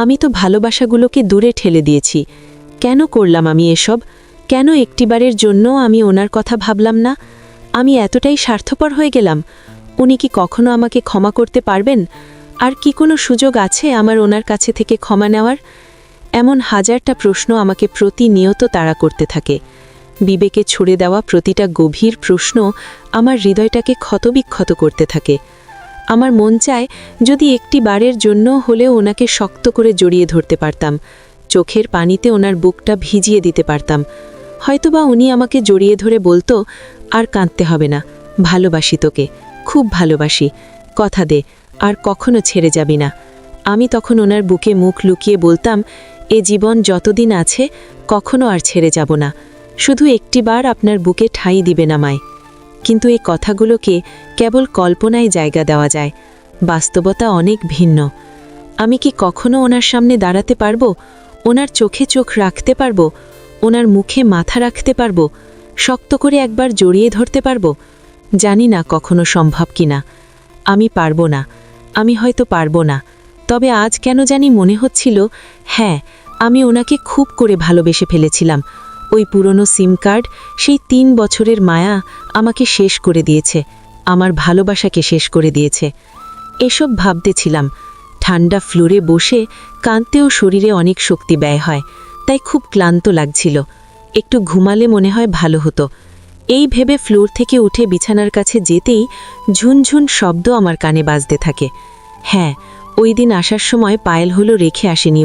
আমি তো ভালোবাসাগুলোকে দূরে ঠেলে দিয়েছি। কেন করলাম আমি এসব? কেন একটিবারের জন্য আমি ওনার কথা ভাবলাম না? আমি এতটাই স্বার্থপর হয়ে গেলাম। উনি কি কখনো আমাকে ক্ষমা করতে পারবেন? আর কি কোনো সুযোগ আছে আমার ওনার কাছে থেকে ক্ষমা নেওয়ার? এমন হাজারটা প্রশ্ন আমাকে প্রতিনিয়ত তাড়া করতে থাকে। বিবেকে ছুড়ে দেওয়া প্রতিটা গভীর প্রশ্ন আমার হৃদয়টাকে ক্ষতবিক্ষত করতে থাকে। আমার মন চায় যদি একটি বারের জন্য হলেও ওনাকে শক্ত করে জড়িয়ে ধরতে পারতাম, চোখের পানিতে ওনার বুকটা ভিজিয়ে দিতে পারতাম। হয়তোবা উনি আমাকে জড়িয়ে ধরে বলতো, আর কাঁদতে হবে না, ভালোবাসি তোকে, খুব ভালোবাসি, কথা দে, আর কখনো ছেড়ে যাবি না। আমি তখন ওনার বুকে মুখ লুকিয়ে বলতাম, এ জীবন যতদিন আছে কখনো আর ছেড়ে যাব না, শুধু একটিবার আপনার বুকে ঠাঁই দিবে না মায়। কিন্তু এই কথাগুলোকে কেবল কল্পনায় জায়গা দেওয়া যায়, বাস্তবতা অনেক ভিন্ন। আমি কি কখনো ওনার সামনে দাঁড়াতে পারবো? ওনার চোখে চোখ রাখতে পারবো? ওনার মুখে মাথা রাখতে পারবো? শক্ত করে একবার জড়িয়ে ধরতে পারবো? জানি না কখনো সম্ভব কিনা। আমি পারবো না, আমি হয়তো পারবো না। তবে আজ কেন জানি মনে হচ্ছিল, হ্যাঁ, আমি ওনাকে খুব করে ভালোবেসে ফেলেছিলাম। ওই পুরনো সিম কার্ড, সেই 3 বছরের মায়া আমাকে শেষ করে দিয়েছে, আমার ভালোবাসাকে শেষ করে দিয়েছে। এসব ভাবতেছিলাম। ঠান্ডা ফ্লোরে বসে কাঁদতেও শরীরে অনেক শক্তি ব্যয় হয়, তাই খুব ক্লান্ত লাগছিল। একটু ঘুমালে মনে হয় ভালো হতো। এই ভেবে ফ্লোর থেকে উঠে বিছানার কাছে যেতেই ঝুনঝুন শব্দ আমার কানে বাজতে থাকে। হ্যাঁ, ওই দিন আসার সময় পায়েল হলো রেখে আসেনি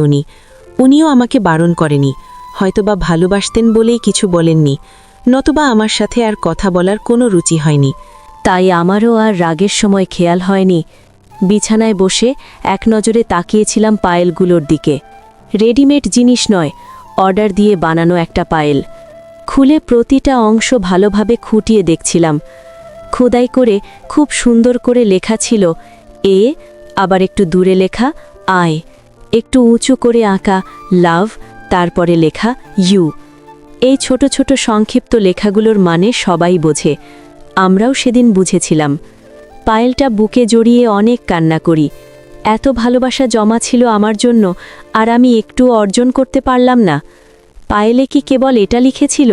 উনিও আমাকে বারণ করেনি। হয়তোবা ভালোবাসতেন বলেই কিছু বলেননি, নতুবা আমার সাথে আর কথা বলার কোনো রুচি হয়নি। তাই আমারও আর রাগের সময় খেয়াল হয়নি। বিছানায় বসে এক নজরে তাকিয়েছিলাম পায়েলগুলোর দিকে। রেডিমেড জিনিস নয়, অর্ডার দিয়ে বানানো একটা পায়েল। খুলে প্রতিটা অংশ ভালোভাবে খুঁটিয়ে দেখছিলাম। খোদাই করে খুব সুন্দর করে লেখা ছিল এ, আবার একটু দূরে লেখা আই, একটু উঁচু করে আঁকা লাভ, তারপরে লেখা ইউ। এই ছোট ছোট সংক্ষিপ্ত লেখাগুলোর মানে সবাই বোঝে, আমরাও সেদিন বুঝেছিলাম। পায়েলটা বুকে জড়িয়ে অনেক কান্না করি। এত ভালোবাসা জমা ছিল আমার জন্য, আর আমি একটু অর্জন করতে পারলাম না। পায়েলে কি কেবল এটা লিখেছিল,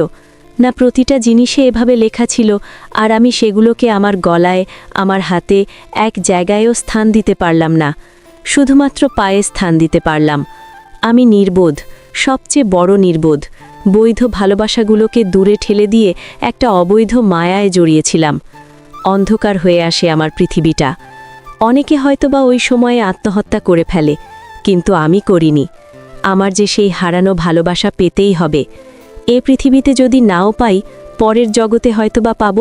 না প্রতিটা জিনিসে এভাবে লেখা ছিল, আর আমি সেগুলোকে আমার গলায়, আমার হাতে এক জায়গায়ও স্থান দিতে পারলাম না, শুধুমাত্র পায়ে স্থান দিতে পারলাম। আমি নির্বোধ, সবচেয়ে বড় নির্বোধ। বৈধ ভালোবাসাগুলোকে দূরে ঠেলে দিয়ে একটা অবৈধ মায়ায় জড়িয়েছিলাম। অন্ধকার হয়ে আসে আমার পৃথিবীটা। অনেকে হয়তোবা ওই সময়ে আত্মহত্যা করে ফেলে, কিন্তু আমি করিনি। আমার যে সেই হারানো ভালোবাসা পেতেই হবে। এ পৃথিবীতে যদি নাও পাই, পরের জগতে হয়তোবা পাব।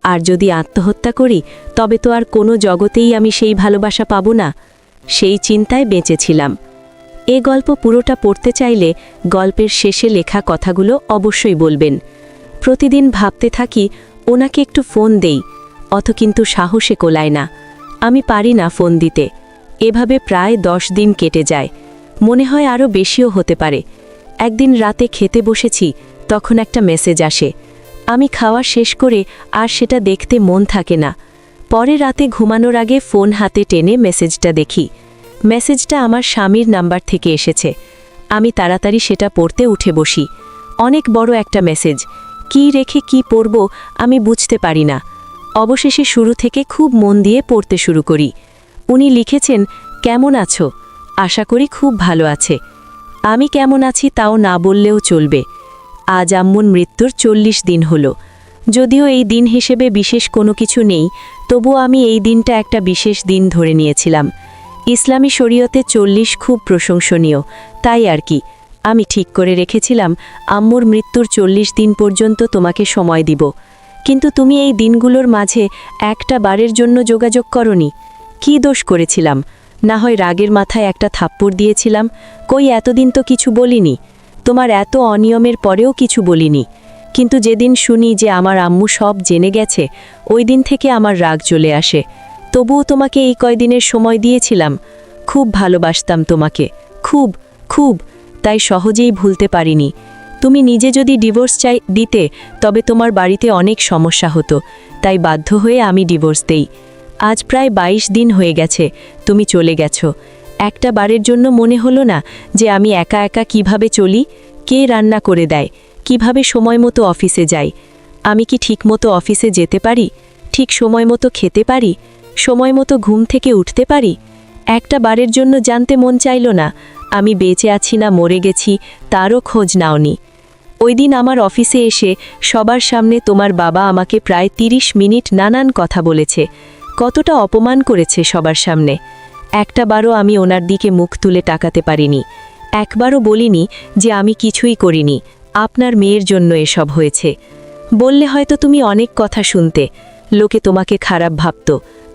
আর যদি আত্মহত্যা করি, তবে তো আর কোনো জগতেই আমি সেই ভালোবাসা পাব না। সেই চিন্তায় বেঁচেছিলাম। এ গল্প পুরোটা পড়তে চাইলে গল্পের শেষে লেখা কথাগুলো অবশ্যই বলবেন। প্রতিদিন ভাবতে থাকি ওনাকে একটু ফোন দেই, কিন্তু সাহসে কোলায় না। আমি পারি না ফোন দিতে। এভাবে প্রায় 10 দিন কেটে যায়, মনে হয় আরও বেশিও হতে পারে। একদিন রাতে খেতে বসেছি, তখন একটা মেসেজ আসে। আমি খাওয়া শেষ করে আর সেটা দেখতে মন থাকে না। পরে রাতে ঘুমানোর আগে ফোন হাতে টেনে মেসেজটা দেখি। মেসেজটা আমার স্বামীর নাম্বার থেকে এসেছে। আমি তাড়াতাড়ি সেটা পড়তে উঠে বসি। অনেক বড় একটা মেসেজ, কি রেখে কি পড়ব আমি বুঝতে পারি না। অবশেষে শুরু থেকে খুব মন দিয়ে পড়তে শুরু করি। উনি লিখেছেন, কেমন আছো? আশা করি খুব ভালো আছে। আমি কেমন আছি তাও না বললেও চলবে। আজ আম্মুর মৃত্যুর 40 দিন হলো। যদিও এই দিন হিসেবে বিশেষ কোনো কিছু নেই, তবুও আমি এই দিনটা একটা বিশেষ দিন ধরে নিয়েছিলাম। ইসলামী শরীয়তে 40 খুব প্রশংসনীয়, তাই আর কি। আমি ঠিক করে রেখেছিলাম আম্মুর মৃত্যুর 40 দিন পর্যন্ত তোমাকে সময় দিব। কিন্তু তুমি এই দিনগুলোর মাঝে একটা বারের জন্য যোগাযোগ করনি। কি দোষ করেছিলাম? না হয় রাগের মাথায় একটা থাপ্পড় দিয়েছিলাম। কই এতদিন তো কিছু বলিনি। তোমার এত অনিয়মের পরেও কিছু বলিনি। কিন্তু যেদিন শুনি যে আমার আম্মু সব জেনে গেছে, ওই দিন থেকে আমার রাগ চলে আসে। তবুও তোমাকে এই কয়দিনের সময় দিয়েছিলাম। খুব ভালোবাসতাম তোমাকে, খুব খুব, তাই সহজেই ভুলতে পারিনি। তুমি নিজে যদি ডিভোর্স দিতে তবে তোমার বাড়িতে অনেক সমস্যা হতো, তাই বাধ্য হয়ে আমি ডিভোর্স দেই। আজ প্রায় 22 দিন হয়ে গেছে তুমি চলে গেছো। একটা বারের জন্য মনে হলো না যে আমি একা একা কিভাবে চলি, কে রান্না করে দেয়, কিভাবে সময় মতো অফিসে যাই? আমি কি ঠিকমতো অফিসে যেতে পারি? ঠিক সময় মতো খেতে পারি? সময় মতো ঘুম থেকে উঠতে পারি? একটা বারের জন্য জানতে মন চাইল না আমি বেঁচে আছি না মরে গেছি, তারও খোঁজ নাওনি। ওই দিন আমার অফিসে এসে সবার সামনে তোমার বাবা আমাকে প্রায় 30 মিনিট নানান কথা বলেছে, কতটা অপমান করেছে সবার সামনে। একটা বারও আমি ওনার দিকে মুখ তুলে তাকাতে পারিনি। একবারও বলিনি যে আমি কিছুই করিনি, আপনার মেয়ের জন্য এসব হয়েছে। বললে হয়তো তুমি অনেক কথা শুনতে, লোকে তোমাকে খারাপ ভাবত,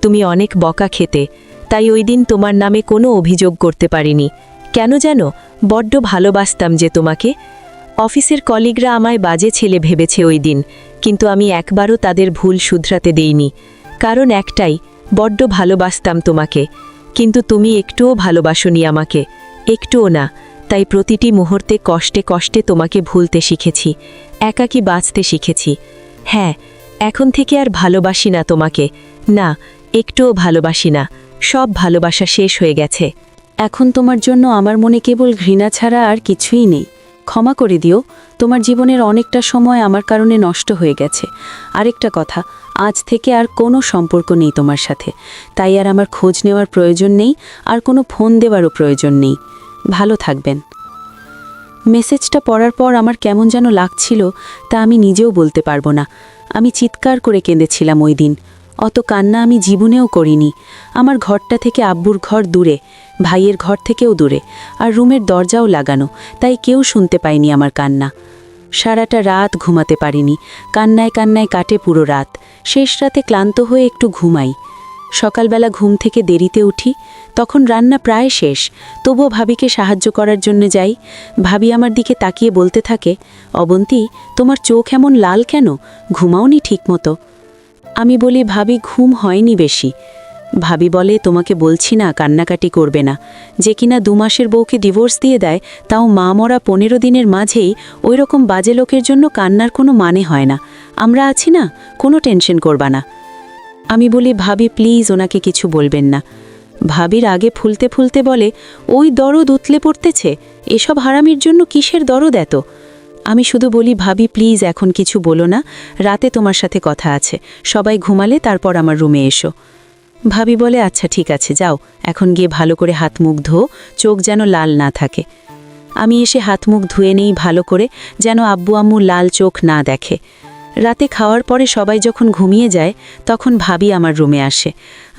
তুমি অনেক বকা খেতে, তাই ওই দিন তোমার নামে কোনো অভিযোগ করতে পারিনি। কেন জানো? বড্ড ভালোবাসতাম যে তোমাকে। অফিসের কলিগরা আমায় বাজে ছেলে ভেবেছে ওই দিন, কিন্তু আমি একবারও তাদের ভুল শুধরাতে দেইনি। কারণ একটাই, বড্ড ভালোবাসতাম তোমাকে। কিন্তু তুমি একটুও ভালোবাসোনি আমাকে, একটুও না। তাই প্রতিটি মুহূর্তে কষ্টে কষ্টে তোমাকে ভুলতে শিখেছি, একাকী বাঁচতে শিখেছি। হ্যাঁ, এখন থেকে আর ভালোবাসি না তোমাকে, না, একটুও ভালোবাসি না। সব ভালোবাসা শেষ হয়ে গেছে। এখন তোমার জন্য আমার মনে কেবল ঘৃণা ছাড়া আর কিছুই নেই। ক্ষমা করে দিও, তোমার জীবনের অনেকটা সময় আমার কারণে নষ্ট হয়ে গেছে। আরেকটা কথা, আজ থেকে আর কোনো সম্পর্ক নেই তোমার সাথে, তাই আর আমার খোঁজ নেওয়ার প্রয়োজন নেই, আর কোনো ফোন দেওয়ারও প্রয়োজন নেই। ভালো থাকবেন। মেসেজটা পড়ার পর আমার কেমন যেন লাগছিল তা আমি নিজেও বলতে পারবো না। আমি চিৎকার করে কেঁদেছিলাম ওই দিন। অত কান্না আমি জীবনেও করিনি। আমার ঘরটা থেকে আব্বুর ঘর দূরে, ভাইয়ের ঘর থেকেও দূরে, আর রুমের দরজাও লাগানো, তাই কেউ শুনতে পায়নি আমার কান্না। সারাটা রাত ঘুমাতে পারিনি, কান্নায় কান্নায় কাটে পুরো রাত। শেষ রাতে ক্লান্ত হয়ে একটু ঘুমাই। সকালবেলা ঘুম থেকে দেরিতে উঠি, তখন রান্না প্রায় শেষ, তবুও ভাবিকে সাহায্য করার জন্য যাই। ভাবি আমার দিকে তাকিয়ে বলতে থাকে, অবন্তী, তোমার চোখ এমন লাল কেন? ঘুমাওনি ঠিকমতো? আমি বলি, ভাবি, ঘুম হয়নি বেশি। ভাবি বলে, তোমাকে বলছি না কান্নাকাটি করবে না। যে কিনা 2 মাসের বউকে ডিভোর্স দিয়ে দেয়, তাও মা মরা 15 দিনের মাঝেই ওই রকম বাজে লোকের জন্য কান্নার কোনো মানে হয় না। আমরা আছি না, কোনো টেনশন করবা না। আমি বলি, ভাবি প্লিজ ওনাকে কিছু বলবেন না। ভাবির আগে ফুলতে ফুলতে বলে, ওই দরদ উতলে পড়তেছে, এসব হারামির জন্য কিসের দরদ এত? আমি শুধু বলি, ভাবি প্লিজ এখন কিছু বলো না, রাতে তোমার সাথে কথা আছে, সবাই ঘুমালে তারপর আমার রুমে এসো। ভাবি বলে, আচ্ছা ঠিক আছে, যাও, এখন গিয়ে ভালো করে হাত মুখ ধো, চোখ যেন লাল না থাকে। আমি এসে হাত মুখ ধুয়ে নেই ভালো করে, যেন আব্বু আম্মু লাল চোখ না দেখে। রাতে খাওয়ার পরে সবাই যখন ঘুমিয়ে যায়, তখন ভাবি আমার রুমে আসে।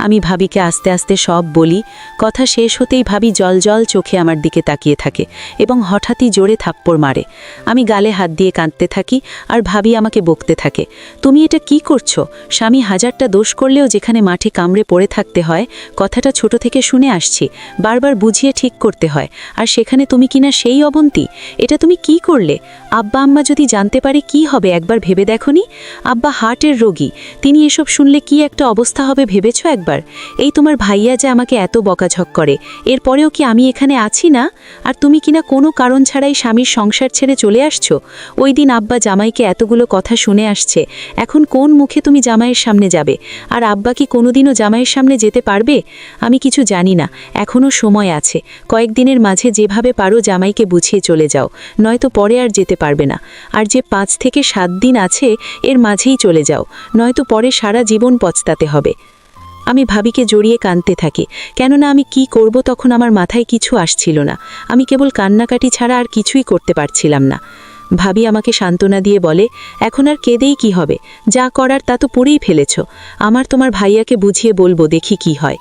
আমি ভাবিকে আস্তে আস্তে সব বলি। কথা শেষ হতেই ভাবি জল জল চোখে আমার দিকে তাকিয়ে থাকে এবং হঠাৎই জোরে থাপ্পড় মারে। আমি গালে হাত দিয়ে কাঁদতে থাকি, আর ভাবি আমাকে বকতে থাকে, তুমি এটা কি করছো? স্বামী 1000টা দোষ করলেও যেখানে মাঠে কামড়ে পড়ে থাকতে হয়, কথাটা ছোট থেকে শুনে আসছি, বারবার বুঝিয়ে ঠিক করতে হয়, আর সেখানে তুমি কিনা সেই অবন্তী। এটা তুমি কি করলে? আব্বা আম্মা যদি জানতে পারে কি হবে একবার ভেবে দেখনি? আব্বা হার্টের রোগী, তিনি এসব শুনলে কি একটা অবস্থা হবে ভেবেছো একবার? এই তোমার ভাইয়া যে আমাকে এত বকাঝক করে, এরপরেও কি আমি এখানে আছি না? আর তুমি কিনা কোনো কারণ ছাড়াই স্বামীর সংসার ছেড়ে চলে আসছো। ওই দিন আব্বা জামাইকে এতগুলো কথা শুনে আসছে, এখন কোন মুখে তুমি জামাইয়ের সামনে যাবে? আর আব্বা কি কোনোদিনও জামাইয়ের সামনে যেতে পারবে? আমি কিছু জানি না, এখনও সময় আছে। কয়েকদিনের মাঝে যেভাবে পারো জামাইকে বুঝিয়ে চলে যাও, নয়তো পরে আর যেতে পারবে না। আর যে 5 থেকে 7 দিন আছে, এর মাঝেই চলে যাও, নয়তো পরে সারা জীবন পচতাতে হবে। আমি ভাবিকে জড়িয়ে কাঁদতে থাকি, কেননা আমি কি করব তখন আমার মাথায় কিছু আসছিল না। আমি কেবল কান্নাকাটি ছাড়া আর কিছুই করতে পারছিলাম না। ভাবি আমাকে সান্ত্বনা দিয়ে বলে, এখন আর কেঁদেই কি হবে, যা করার তা তো পড়েই ফেলেছ। আমার তোমার ভাইয়াকে বুঝিয়ে বলবো, দেখি কি হয়।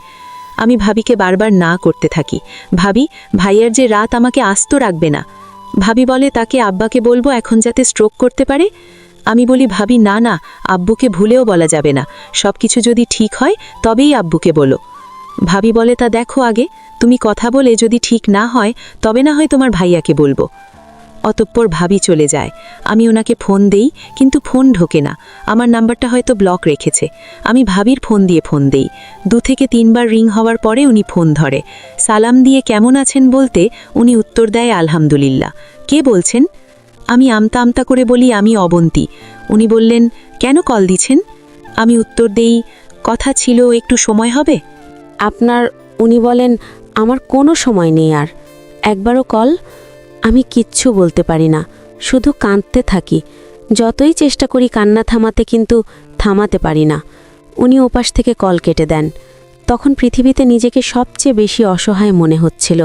আমি ভাবিকে বারবার না করতে থাকি, ভাবি, ভাইয়ার যে রাত আমাকে আস্ত রাখবে না। ভাবি বলে, তাকে আব্বাকে বলবো এখন যাতে স্ট্রোক করতে পারে। আমি বলি ভাবি না না, আব্বুকে ভুলেও বলা যাবে না, সব কিছু যদি ঠিক হয় তবেই আব্বুকে বলো। ভাবি বলে তা দেখো আগে, তুমি কথা বলে যদি ঠিক না হয় তবে না হয় তোমার ভাইয়াকে বলবো। অতঃপর ভাবি চলে যায়। আমি ওনাকে ফোন দেই, কিন্তু ফোন ঢোকে না, আমার নাম্বারটা হয়তো ব্লক রেখেছে। আমি ভাবির ফোন দিয়ে ফোন দেই, 2 থেকে 3 বার রিং হওয়ার পরে উনি ফোন ধরে। সালাম দিয়ে কেমন আছেন বলতে উনি উত্তর দেয় আলহামদুলিল্লাহ। কে বলছেন? আমি আমতা আমতা করে বলি আমি অবন্তী। উনি বললেন কেন কল দিছেন? আমি উত্তর দেই কথা ছিল, একটু সময় হবে? উনি বলেন আমার কোনো সময় নেই আর, একবারও কল। আমি কিচ্ছু বলতে পারি না, শুধু কাঁদতে থাকি। যতই চেষ্টা করি কান্না থামাতে, কিন্তু থামাতে পারি না। উনি ওপাশ থেকে কল কেটে দেন। তখন পৃথিবীতে নিজেকে সবচেয়ে বেশি অসহায় মনে হচ্ছিল।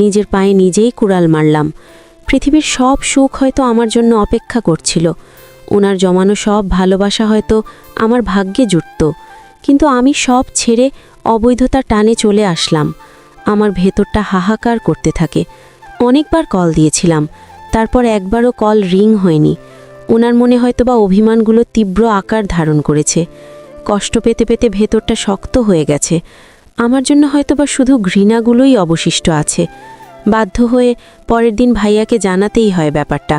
নিজের পায়ে নিজেই কুড়াল মারলাম। পৃথিবীর সব সুখ হয়তো আমার জন্য অপেক্ষা করছিল, ওনার জমানো সব ভালোবাসা হয়তো আমার ভাগ্যে জুটত, কিন্তু আমি সব ছেড়ে অবৈধতার টানে চলে আসলাম। আমার ভেতরটা হাহাকার করতে থাকে। অনেকবার কল দিয়েছিলাম, তারপর একবারও কল রিং হয়নি। ওনার মনে হয়তোবা অভিমানগুলো তীব্র আকার ধারণ করেছে। কষ্ট পেতে পেতে ভেতরটা শক্ত হয়ে গেছে। আমার জন্য হয়তোবা শুধু ঘৃণাগুলোই অবশিষ্ট আছে। বাধ্য হয়ে পরের দিন ভাইয়াকে জানাতেই হয় ব্যাপারটা।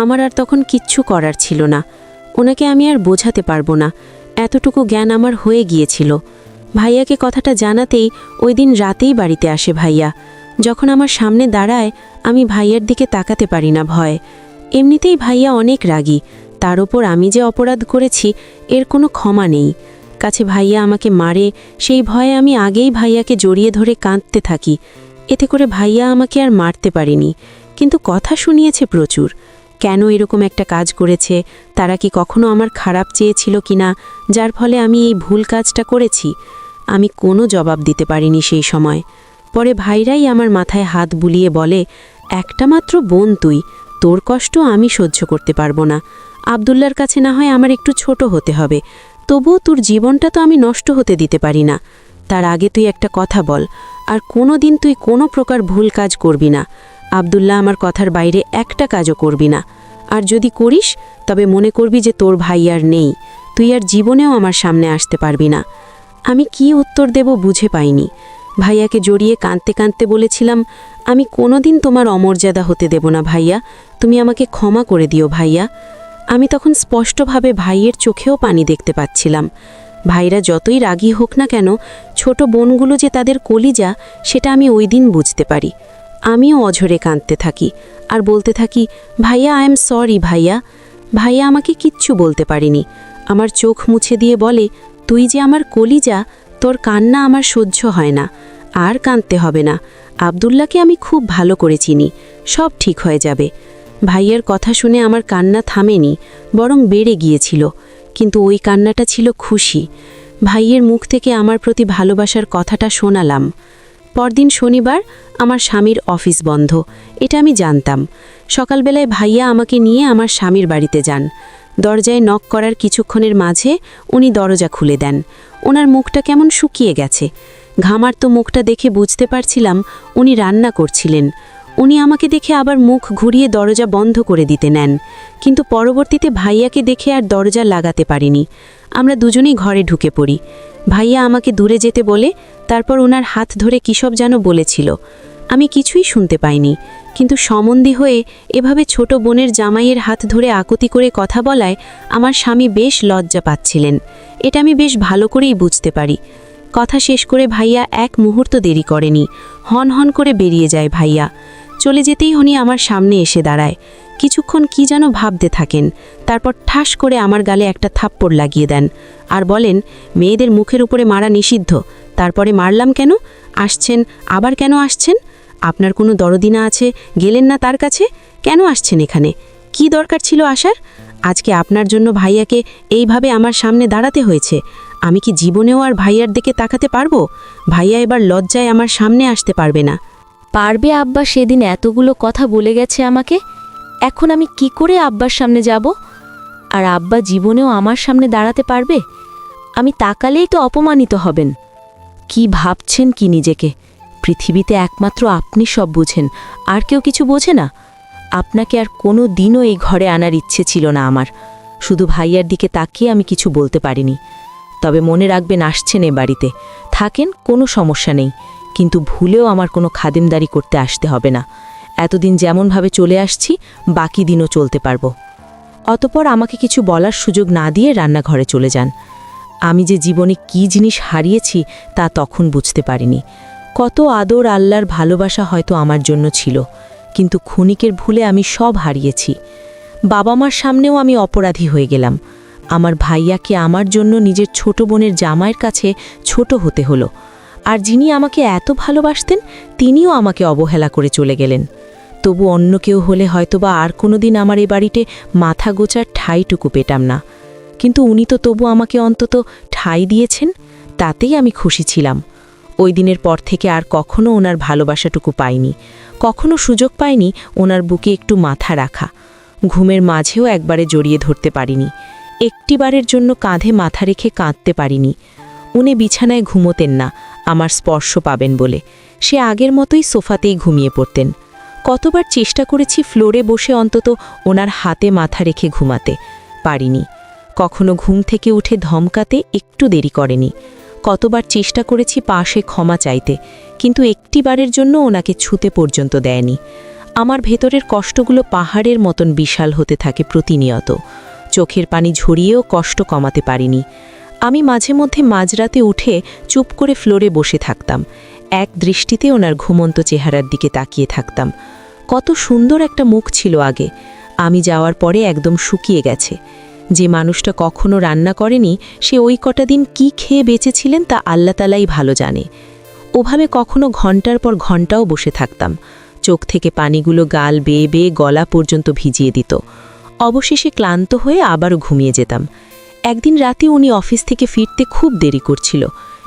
আমার আর তখন কিচ্ছু করার ছিল না। ওনাকে আমি আর বোঝাতে পারবো না, এতটুকু জ্ঞান আমার হয়ে গিয়েছিল। ভাইয়াকে কথাটা জানাতেই ওই দিন রাতেই বাড়িতে আসে ভাইয়া। যখন আমার সামনে দাঁড়ায় আমি ভাইয়ার দিকে তাকাতে পারি না ভয়। এমনিতেই ভাইয়া অনেক রাগী, তার ওপর আমি যে অপরাধ করেছি এর কোনো ক্ষমা নেই। কাছে ভাইয়া আমাকে মারে, সেই ভয়ে আমি আগেই ভাইয়াকে জড়িয়ে ধরে কাঁদতে থাকি। এতে করে ভাইয়া আমাকে আর মারতে পারেনি, কিন্তু কথা শুনিয়েছে প্রচুর। কেন এরকম একটা কাজ করেছে, তারা কি কখনো আমার খারাপ চেয়েছিল কিনা, যার ফলে আমি এই ভুল কাজটা করেছি? আমি কোনো জবাব দিতে পারিনি সেই সময়। পরে ভাইরাই আমার মাথায় হাত বুলিয়ে বলে, একটা মাত্র বোন তুই, তোর কষ্ট আমি সহ্য করতে পারবো না। আব্দুল্লার কাছে না হয় আমার একটু ছোট হতে হবে, তবুও তোর জীবনটা তো আমি নষ্ট হতে দিতে পারি না। তার আগে তুই একটা কথা বল, আর কোনো দিন তুই কোনো প্রকার ভুল কাজ করবি না। আব্দুল্লাহ আমার কথার বাইরে একটা কাজও করবি না, আর যদি করিস তবে মনে করবি যে তোর ভাই আর নেই, তুই আর জীবনেও আমার সামনে আসতে পারবি না। আমি কি উত্তর দেব বুঝে পাইনি। ভাইয়াকে জড়িয়ে কাঁদতে কাঁদতে বলেছিলাম, আমি কোনোদিন তোমার অমর্যাদা হতে দেব না ভাইয়া, তুমি আমাকে ক্ষমা করে দিও ভাইয়া। আমি তখন স্পষ্টভাবে ভাইয়ের চোখেও পানি দেখতে পাচ্ছিলাম। ভাইরা যতই রাগী হোক না কেন, ছোট বোনগুলো যে তাদের কলিজা সেটা আমি ওই দিন বুঝতে পারি। আমিও অঝরে কাঁদতে থাকি আর বলতে থাকি, ভাইয়া আই এম সরি ভাইয়া। ভাইয়া আমাকে কিচ্ছু বলতে পারেনি। আমার চোখ মুছে দিয়ে বলে, তুই যে আমার কলিজা, তোর কান্না আমার সহ্য হয় না, আর কাঁদতে হবে না। আব্দুল্লাহকে আমি খুব ভালো করে চিনি, সব ঠিক হয়ে যাবে। ভাইয়ের কথা শুনে আমার কান্না থামেনি, বরং বেড়ে গিয়েছিল, কিন্তু ওই কান্নাটা ছিল খুশি। ভাইয়ের মুখ থেকে আমার প্রতি ভালোবাসার কথাটা শোনালাম। পরদিন শনিবার, আমার স্বামীর অফিস বন্ধ, এটা আমি জানতাম। সকালবেলায় ভাইয়া আমাকে নিয়ে আমার স্বামীর বাড়িতে যান। দরজায় নক করার কিছুক্ষণের মাঝে উনি দরজা খুলে দেন। ওনার মুখটা কেমন শুকিয়ে গেছে। ঘামার্ত মুখটা দেখে বুঝতে পারছিলাম উনি রান্না করছিলেন। উনি আমাকে দেখে আবার মুখ ঘুরিয়ে দরজা বন্ধ করে দিতে নেন, কিন্তু পরবর্তীতে ভাইয়াকে দেখে আর দরজা লাগাতে পারিনি। আমরা দুজনেই ঘরে ঢুকে পড়ি। ভাইয়া আমাকে দূরে যেতে বলে, তারপর ওনার হাত ধরে কিসব যেন বলেছিল। আমি কিছুই শুনতে পাইনি, কিন্তু সম্বন্ধী হয়ে এভাবে ছোট বোনের জামাইয়ের হাত ধরে আকুতি করে কথা বলায় আমার স্বামী বেশ লজ্জা পাচ্ছিলেন। এটা আমি বেশ ভালো করেই বুঝতে পারি। কথা শেষ করে ভাইয়া এক মুহূর্ত দেরি করেনি, হন হন করে বেরিয়ে যায় ভাইয়া। চলে যেতেই উনি আমার সামনে এসে দাঁড়ায়। কিছুক্ষণ কি যেন ভাবতে থাকেন, তারপর ঠাস করে আমার গালে একটা থাপ্পড় লাগিয়ে দেন আর বলেন, মেয়েদের মুখের উপরে মারা নিষিদ্ধ, তারপরে মারলাম কেন? আসছেন, আবার কেন আসছেন? আপনার কোনো দরদিনা আছে, গেলেন না তার কাছে? কেন আসছেন এখানে? কি দরকার ছিল আসার? আজকে আপনার জন্য ভাইয়াকে এইভাবে আমার সামনে দাঁড়াতে হয়েছে। আমি কি জীবনেও আর ভাইয়ার দিকে তাকাতে পারবো? ভাইয়া এবার লজ্জায় আমার সামনে আসতে পারবে না। পারবে আব্বা সেদিন এতগুলো কথা বলে গেছে আমাকে, এখন আমি কি করে আব্বার সামনে যাব? আর আব্বা জীবনেও আমার সামনে দাঁড়াতে পারবে? আমি তাকালেই তো অপমানিত হবেন। কি ভাবছেন কি নিজেকে? পৃথিবীতে একমাত্র আপনি সব বুঝেন, আর কেউ কিছু বোঝে না। আপনাকে আর কোনো দিনও এই ঘরে আনার ইচ্ছে ছিল না আমার। শুধু ভাইয়ার দিকে তাকিয়ে আমি কিছু বলতে পারিনি। তবে মনে রাখবেন, আসছেন এ বাড়িতে, থাকেন, কোনো সমস্যা নেই, কিন্তু ভুলেও আমার কোনো খাদিমদারি করতে আসতে হবে না। এতদিন যেমনভাবে চলে আসছি বাকি দিনও চলতে পারবো। অতপর আমাকে কিছু বলার সুযোগ না দিয়ে রান্নাঘরে চলে যান। আমি যে জীবনে কি জিনিস হারিয়েছি তা তখন বুঝতে পারিনি। কত আদর, আল্লাহর ভালোবাসা হয়তো আমার জন্য ছিল, কিন্তু ক্ষণিকের ভুলে আমি সব হারিয়েছি। বাবা মার সামনেও আমি অপরাধী হয়ে গেলাম। আমার ভাইয়াকে আমার জন্য নিজের ছোট বোনের জামাইয়ের কাছে ছোট হতে হলো। আর যিনি আমাকে এত ভালোবাসতেন তিনিও আমাকে অবহেলা করে চলে গেলেন। তবু অন্য কেউ হলে হয়তোবা আর কোনোদিন আমার এ বাড়িতে মাথা গোচার ঠাঁইটুকু পেতাম না, কিন্তু উনি তো তবু আমাকে অন্তত ঠাঁই দিয়েছেন, তাতেই আমি খুশি ছিলাম। ওই দিনের পর থেকে আর কখনো ওনার ভালোবাসাটুকু পাইনি, কখনো সুযোগ পাইনি ওনার বুকে একটু মাথা রাখা। ঘুমের মাঝেও একবারে জড়িয়ে ধরতে পারিনি, একটিবারের জন্য কাঁধে মাথা রেখে কাঁদতে পারিনি। উনি বিছানায় ঘুমোতেন না আমার স্পর্শ পাবেন বলে, সে আগের মতোই সোফাতেই ঘুমিয়ে পড়তেন। কতবার চেষ্টা করেছি ফ্লোরে বসে অন্তত ওনার হাতে মাথা রেখে ঘুমাতে, পারিনি। কখনো ঘুম থেকে উঠে ধমকাতে একটু দেরি করেনি। কতবার চেষ্টা করেছি পাশে ক্ষমা চাইতে, কিন্তু একটিবারের জন্য ওনাকে ছুতে পর্যন্ত দেয়নি। আমার ভেতরের কষ্টগুলো পাহাড়ের মতন বিশাল হতে থাকে প্রতিনিয়ত। চোখের পানি ঝরিয়েও কষ্ট কমাতে পারিনি। আমি মাঝে মধ্যে মাঝরাতে উঠে চুপ করে ফ্লোরে বসে থাকতাম, এক দৃষ্টিতে ওনার ঘুমন্ত চেহারার দিকে তাকিয়ে থাকতাম। কত সুন্দর একটা মুখ ছিল আগে, আমি যাওয়ার পরে একদম শুকিয়ে গেছে। যে মানুষটা কখনো রান্না করেনি সে ওই কটা দিন কি খেয়ে বেঁচেছিলেন তা আল্লাহ তাআলাই ভালো জানে। ওভাবে কখনো ঘন্টার পর ঘন্টাও বসে থাকতাম, চোখ থেকে পানিগুলো গাল বেয়ে বেয়ে গলা পর্যন্ত ভিজিয়ে দিত। অবশেষে ক্লান্ত হয়ে আবারও ঘুমিয়ে যেতাম। একদিন রাতে উনি অফিস থেকে ফিরতে খুব দেরি করছিল,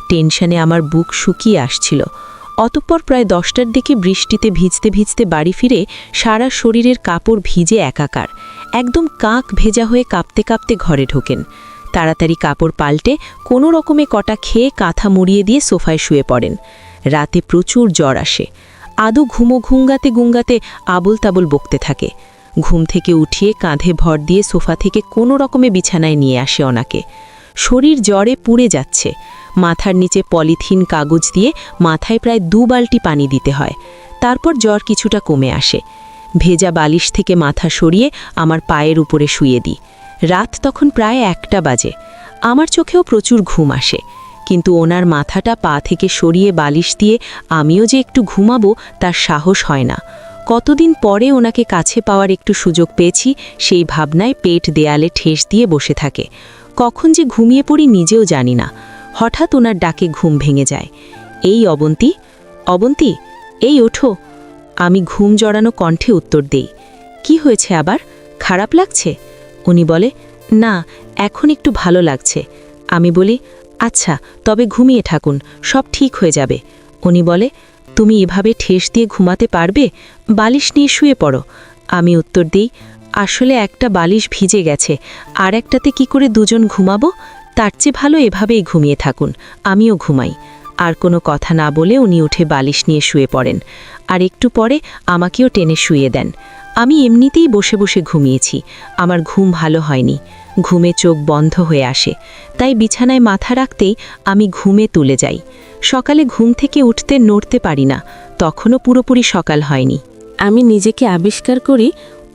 টেনশনে আমার বুক শুকিয়ে আসছিল। অতঃপর প্রায় 10টার দিকে বৃষ্টিতে ভিজতে ভিজতে বাড়ি ফিরে সারা শরীরের কাপড় ভিজে একাকার, একদম কাক ভেজা হয়ে কাঁপতে কাঁপতে ঘরে ঢোকেন। তাড়াতাড়ি কাপড় পাল্টে কোনো রকমে কটা খেয়ে কাঁথা মুড়িয়ে দিয়ে সোফায় শুয়ে পড়েন। রাতে প্রচুর জ্বর আসে, আদু ঘুঙ্গাতে গুঙ্গাতে আবল তাবল বকতে থাকে। ঘুম থেকে উঠিয়ে কাঁধে ভর দিয়ে সোফা থেকে কোনো রকমে বিছানায় নিয়ে আসে ওনাকে। শরীর জ্বরে পুড়ে যাচ্ছে, মাথার নিচে পলিথিন কাগজ দিয়ে মাথায় প্রায় 2 বালতি পানি দিতে হয়, তারপর জ্বর কিছুটা কমে আসে। ভেজা বালিশ থেকে মাথা সরিয়ে আমার পায়ের উপরে শুয়ে দিই। রাত তখন প্রায় 1টা বাজে। আমার চোখেও প্রচুর ঘুম আসে, কিন্তু ওনার মাথাটা পা থেকে সরিয়ে বালিশ দিয়ে আমিও যে একটু ঘুমাবো তার সাহস হয় না। কতদিন পরে ওনাকে কাছে পাওয়ার একটু সুযোগ পেয়েছি, সেই ভাবনায় পেট দেয়ালে ঠেস দিয়ে বসে থাকে। কখন যে ঘুমিয়ে পড়ি নিজেও জানি না। হঠাৎ ওনার ডাকে ঘুম ভেঙে যায়। এই অবন্তী, অবন্তী, এই ওঠো। আমি ঘুম জড়ানো কণ্ঠে উত্তর দেই, কি হয়েছে আবার, খারাপ লাগছে? উনি বলে, না, এখন একটু ভালো লাগছে। আমি বলি, আচ্ছা, তবে ঘুমিয়ে থাকুন, সব ঠিক হয়ে যাবে। উনি বলে, তুমি এভাবে ঠেস দিয়ে ঘুমাতে পারবে? বালিশ নিয়ে শুয়ে পড়ো। আমি উত্তর দিই, আসলে একটা বালিশ ভিজে গেছে, আর একটাতে কি করে দুজন ঘুমাবো? তার চেয়ে ভালো এভাবেই ঘুমিয়ে থাকুন, আমিও ঘুমাই। আর কোনো কথা না বলে উনি উঠে বালিশ নিয়ে শুয়ে পড়েন, আর একটু পরে আমাকেও টেনে শুয়ে দেন। আমি এমনিতেই বসে বসে ঘুমিয়েছি, আমার ঘুম ভালো হয়নি। ঘুমে চোখ বন্ধ হয়ে আসে, তাই বিছানায় মাথা রাখতেই আমি ঘুমে তুলে যাই। সকালে ঘুম থেকে উঠতে নড়তে পারি না, তখনও পুরোপুরি সকাল হয়নি। আমি নিজেকে আবিষ্কার করি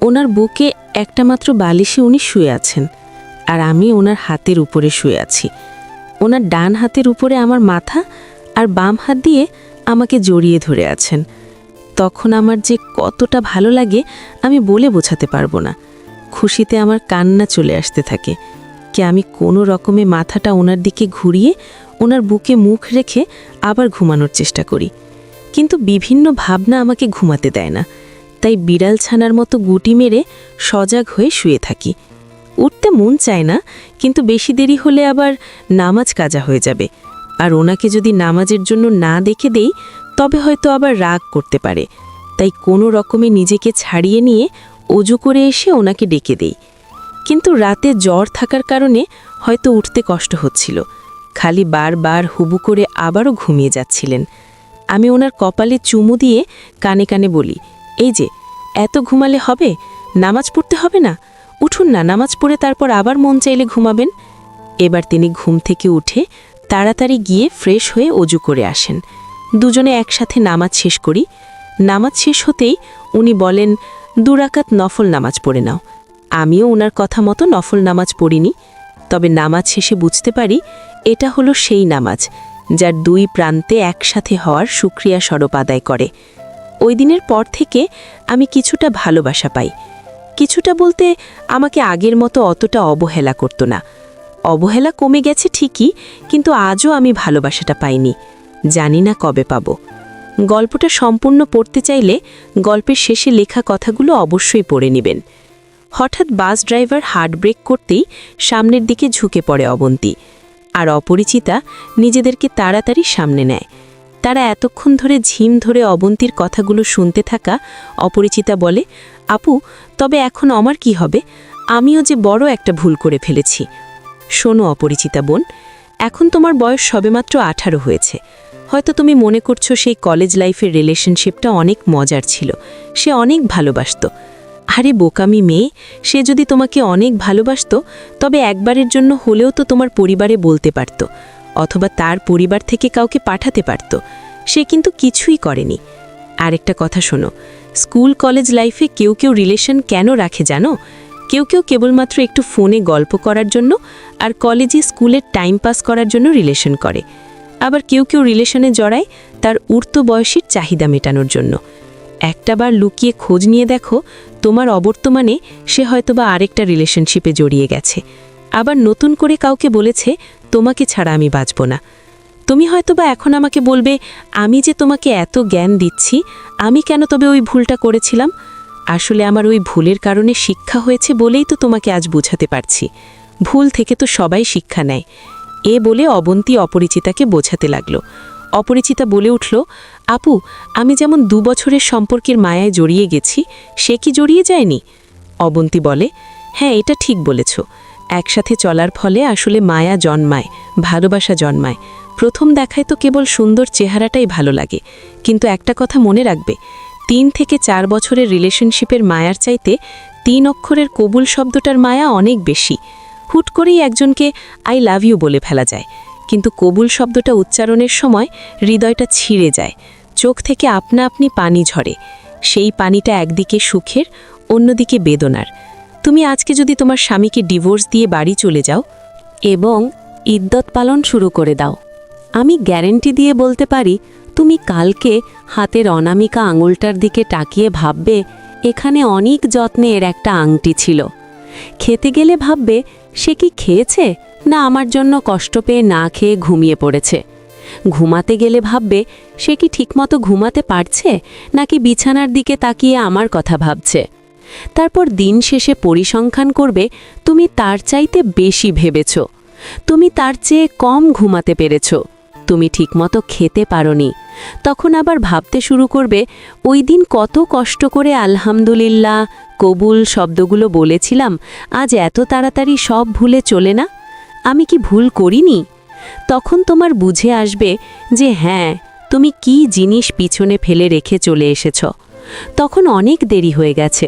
ওনার বুকে একটা মাত্র বালিশে উনি শুয়ে আছেন, আর আমি ওনার হাতের উপরে শুয়ে আছি। ওনার ডান হাতের উপরে আমার মাথা, আর বাম হাত দিয়ে আমাকে জড়িয়ে ধরে আছেন। তখন আমার যে কতটা ভালো লাগে আমি বলে বোঝাতে পারবো না। খুশিতে আমার কান্না চলে আসতে থাকে। কি আমি কোনো রকমে মাথাটা ওনার দিকে ঘুরিয়ে ওনার বুকে মুখ রেখে আবার ঘুমানোর চেষ্টা করি, কিন্তু বিভিন্ন ভাবনা আমাকে ঘুমাতে দেয় না। তাই বিড়াল ছানার মতো গুটি মেরে সজাগ হয়ে শুয়ে থাকি। উঠতে মন চায় না, কিন্তু বেশি দেরি হলে আবার নামাজ কাজা হয়ে যাবে, আর ওনাকে যদি নামাজের জন্য না দেখে দেই তবে হয়তো আবার রাগ করতে পারে। তাই কোনো রকমে নিজেকে ছাড়িয়ে নিয়ে অজু করে এসে ওনাকে ডেকে দেই। কিন্তু রাতে জ্বর থাকার কারণে হয়তো উঠতে কষ্ট হচ্ছিল, খালি বারবার হুবু করে আবারও ঘুমিয়ে যাচ্ছিলেন। আমি ওনার কপালে চুমু দিয়ে কানে কানে বলি, এই যে এত ঘুমালে হবে, নামাজ পড়তে হবে না, উঠুন না, নামাজ পড়ে তারপর আবার মন চাইলে ঘুমাবেন। এবার তিনি ঘুম থেকে উঠে তাড়াতাড়ি গিয়ে ফ্রেশ হয়ে অজু করে আসেন। দুজনে একসাথে নামাজ শেষ করি। নামাজ শেষ হতেই উনি বলেন, 2 রাকাত নফল নামাজ পড়ে নাও। আমিও ওনার কথা মতো নফল নামাজ পড়িনি, তবে নামাজ শেষে বুঝতে পারি এটা হলো সেই নামাজ যার 2 প্রান্তে একসাথে হওয়ার শুকরিয়া স্বরূপ আদায় করে। ওই দিনের পর থেকে আমি কিছুটা ভালোবাসা পাই। কিছুটা বলতে আমাকে আগের মতো অতটা অবহেলা করত না। অবহেলা কমে গেছে ঠিকই, কিন্তু আজও আমি ভালোবাসাটা পাইনি। জানি না কবে পাব। গল্পটা সম্পূর্ণ পড়তে চাইলে গল্পের শেষে লেখা কথাগুলো অবশ্যই পড়ে নেবেন। হঠাৎ বাস ড্রাইভার হার্ড ব্রেক করতেই সামনের দিকে ঝুঁকে পড়ে অবন্তী, আর অপরিচিতা নিজেদেরকে তাড়াতাড়ি সামনে নেয়। তারা এতক্ষণ ধরে ঝিম ধরে অবন্তীর কথাগুলো শুনতে থাকা অপরিচিতা বলে, আপু, তবে এখন আমার কি হবে? আমিও যে বড় একটা ভুল করে ফেলেছি। শোনো অপরিচিতা বোন, এখন তোমার বয়স সবেমাত্র 18 হয়েছে। হয়তো তুমি মনে করছো সেই কলেজ লাইফের রিলেশনশিপটা অনেক মজার ছিল, সে অনেক ভালোবাসত। আরে বোকামি মেয়ে, সে যদি তোমাকে অনেক ভালোবাসত তবে একবারের জন্য হলেও তো তোমার পরিবারে বলতে পারত, অথবা তার পরিবার থেকে কাউকে পাঠাতে পারত। সে কিন্তু কিছুই করেনি। আরেকটা কথা শোনো, স্কুল কলেজ লাইফে কেউ কেউ রিলেশন কেন রাখে জানো? কেউ কেউ কেবলমাত্র একটু ফোনে গল্প করার জন্য আর কলেজে স্কুলের টাইম পাস করার জন্য রিলেশন করে। আবার কেউ কেউ রিলেশনে জড়ায় তার ঊর্ধ্ব বয়সীর চাহিদা মেটানোর জন্য। একটাবার লুকিয়ে খোঁজ নিয়ে দেখো, তোমার অবর্তমানে সে হয়তোবা আরেকটা রিলেশনশিপে জড়িয়ে গেছে। আবার নতুন করে কাউকে বলেছে, তোমাকে ছাড়া আমি বাঁচব না। তুমি হয়তোবা এখন আমাকে বলবে, আমি যে তোমাকে এত জ্ঞান দিচ্ছি, আমি কেন তবে ওই ভুলটা করেছিলাম? আসলে আমার ওই ভুলের কারণে শিক্ষা হয়েছে বলেই তো তোমাকে আজ বোঝাতে পারছি। ভুল থেকে তো সবাই শিক্ষা নেয়। এ বলে অবন্তী অপরিচিতাকে বোঝাতে লাগলো। অপরিচিতা বলে উঠল, আপু, আমি যেমন 2 বছরের সম্পর্কের মায়ায় জড়িয়ে গেছি, সে কি জড়িয়ে যায়নি? অবন্তী বলে, হ্যাঁ, এটা ঠিক বলেছ। একসাথে চলার ফলে আসলে মায়া জন্মায়, ভালোবাসা জন্মায়। প্রথম দেখায় তো কেবল সুন্দর চেহারাটাই ভালো লাগে, কিন্তু একটা কথা মনে রাখবে, 3 থেকে 4 বছরের রিলেশনশিপের মায়ার চাইতে 3 অক্ষরের কবুল শব্দটার মায়া অনেক বেশি। হুট করেই একজনকে আই লাভ ইউ বলে ফেলা যায়, কিন্তু কবুল শব্দটা উচ্চারণের সময় হৃদয়টা ছিঁড়ে যায়, চোখ থেকে আপনা আপনি পানি ঝরে। সেই পানিটা একদিকে সুখের, অন্যদিকে বেদনার। তুমি আজকে যদি তোমার স্বামীকে ডিভোর্স দিয়ে বাড়ি চলে যাও এবং ইদ্যত পালন শুরু করে দাও, আমি গ্যারেন্টি দিয়ে বলতে পারি, তুমি কালকে হাতের অনামিকা আঙুলটার দিকে তাকিয়ে ভাববে, এখানে অনেক যত্নে এর একটা আংটি ছিল। খেতে গেলে ভাববে, সে কি খেয়েছে, না আমার জন্য কষ্ট পেয়ে না খেয়ে ঘুমিয়ে পড়েছে। ঘুমাতে গেলে ভাববে, সে কি ঠিকমতো ঘুমাতে পারছে, নাকি বিছানার দিকে তাকিয়ে আমার কথা ভাবছে। তারপর দিন শেষে পরিসংখ্যান করবে, তুমি তার চাইতে বেশি ভেবেছ, তুমি তার চেয়ে কম ঘুমাতে পেরেছ, তুমি ঠিকমতো খেতে পারোনি। তখন আবার ভাবতে শুরু করবে, ওই দিন কত কষ্ট করে আলহামদুলিল্লাহ, কবুল শব্দগুলো বলেছিলাম, আজ এত তাড়াতাড়ি সব ভুলে চলে না? আমি কি ভুল করিনি? তখন তোমার বুঝে আসবে যে হ্যাঁ, তুমি কি জিনিস পিছনে ফেলে রেখে চলে এসেছ। তখন অনেক দেরি হয়ে গেছে।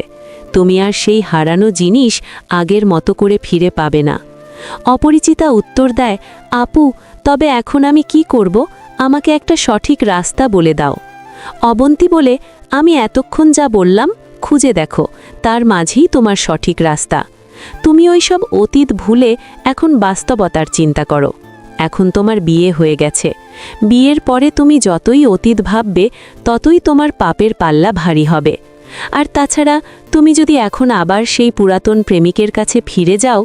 তুমি আর সেই হারানো জিনিস আগের মতো করে ফিরে পাবে না। অপরিচিতা উত্তর দেয়, আপু, তবে এখন আমি কি করব? আমাকে একটা সঠিক রাস্তা বলে দাও। অবন্তী বলে, আমি এতক্ষণ যা বললাম খুঁজে দেখো, তার মাঝেই তোমার সঠিক রাস্তা। তুমি ওইসব অতীত ভুলে এখন বাস্তবতার চিন্তা করো। এখন তোমার বিয়ে হয়ে গেছে। বিয়ের পরে তুমি যতই অতীত ভাববে, ততই তোমার পাপের পাল্লা ভারী হবে। আর তাছাড়া তুমি যদি এখন আবার সেই পুরাতন প্রেমিকের কাছে ফিরে যাও,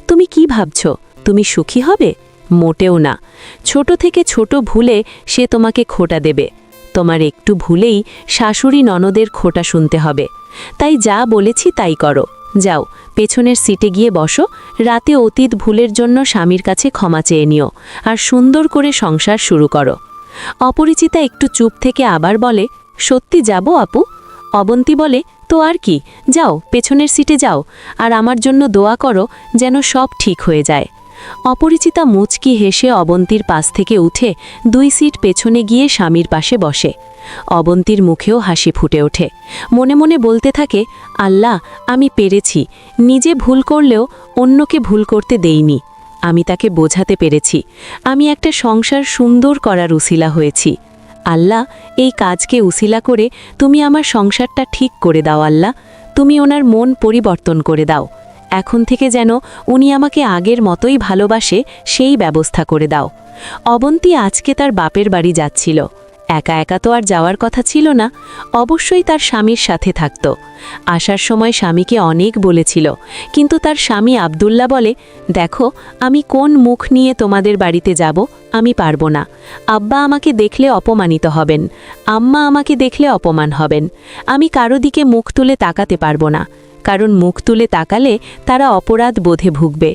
তুমি কি ভাবছ তুমি সুখী হবে? মোটেও না। ছোট থেকে ছোট ভুলে সে তোমাকে খোটা দেবে। তোমার একটু ভুলেই শাশুড়ি ননদের খোটা শুনতে হবে। তাই যা বলেছি তাই করো। যাও, পেছনের সিটে গিয়ে বসো, রাতে অতীত ভুলের জন্য স্বামীর কাছে ক্ষমা চেয়ে নিও, আর সুন্দর করে সংসার শুরু করো। অপরিচিতা একটু চুপ থেকে আবার বলে, সত্যি যাব আপু? অবন্তী বলে, তো আর কি, যাও, পেছনের সিটে যাও, আর আমার জন্য দোয়া করো যেন সব ঠিক হয়ে যায়। অপরিচিতা মুচকি হেসে অবন্তীর পাশ থেকে উঠে 2 সিট পেছনে গিয়ে স্বামীর পাশে বসে। অবন্তীর মুখেও হাসি ফুটে ওঠে। মনে মনে বলতে থাকে, আল্লাহ, আমি পেরেছি। নিজে ভুল করলেও অন্যকে ভুল করতে দেইনি। আমি তাকে বোঝাতে পেরেছি। আমি একটা সংসার সুন্দর করার উসিলা হয়েছি। আল্লাহ, এই কাজকে উসিলা করে তুমি আমার সংসারটা ঠিক করে দাও। আল্লাহ, তুমি ওনার মন পরিবর্তন করে দাও। এখন থেকে যেন উনি আমাকে আগের মতোই ভালোবাসে, সেই ব্যবস্থা করে দাও। অবন্তী আজকে তার বাপের বাড়ি যাচ্ছিল। একা একা তো আর যাওয়ার কথা ছিল না, অবশ্যই তার স্বামীর সাথে থাকত। আসার সময় স্বামীকে অনেক বলেছিল, কিন্তু তার স্বামী আব্দুল্লাহ বলে, দেখো, আমি কোন মুখ নিয়ে তোমাদের বাড়িতে যাব? আমি পারবো না। আব্বা আমাকে দেখলে অপমানিত হবেন, আম্মা আমাকে দেখলে অপমান হবেন। আমি কারো দিকে মুখ তুলে তাকাতে পারবো না, কারণ মুখ তুলে তাকালে তারা অপরাধ বোধে ভুগবে।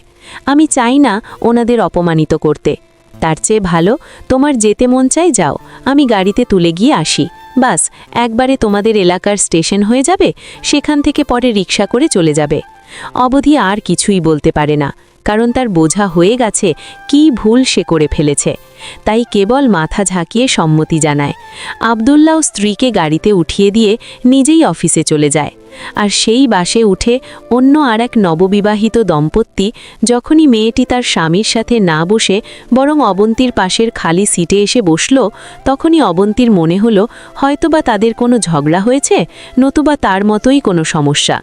আমি চাই না ওনাদের অপমানিত করতে। তার চেয়ে ভালো তোমার যেতে মন চাই যাও, আমি গাড়িতে তুলে গিয়ে আসি। বাস একবারে তোমাদের এলাকার স্টেশন হয়ে যাবে, সেখান থেকে পরে রিক্সা করে চলে যাবে। অবধি আর কিছুই বলতে পারে না, কারণ তার বোঝা হয়ে গেছে কি ভুল সে করে ফেলেছে। তাই কেবল মাথা ঝাঁকিয়ে সম্মতি জানায়। আব্দুল্লাহ স্ত্রীকে গাড়িতে উঠিয়ে দিয়ে নিজেই অফিসে চলে যায়। আর সেই বাসে উঠে অন্য আর এক নববিবাহিত দম্পতি যখনই মেয়েটি তার স্বামীর সাথে না বসে বরং অবন্তীর পাশের খালি সিটে এসে বসল, তখনই অবন্তীর মনে হলো হয়তোবা তাদের কোনো ঝগড়া হয়েছে, নতুবা তার মতোই কোনো সমস্যা।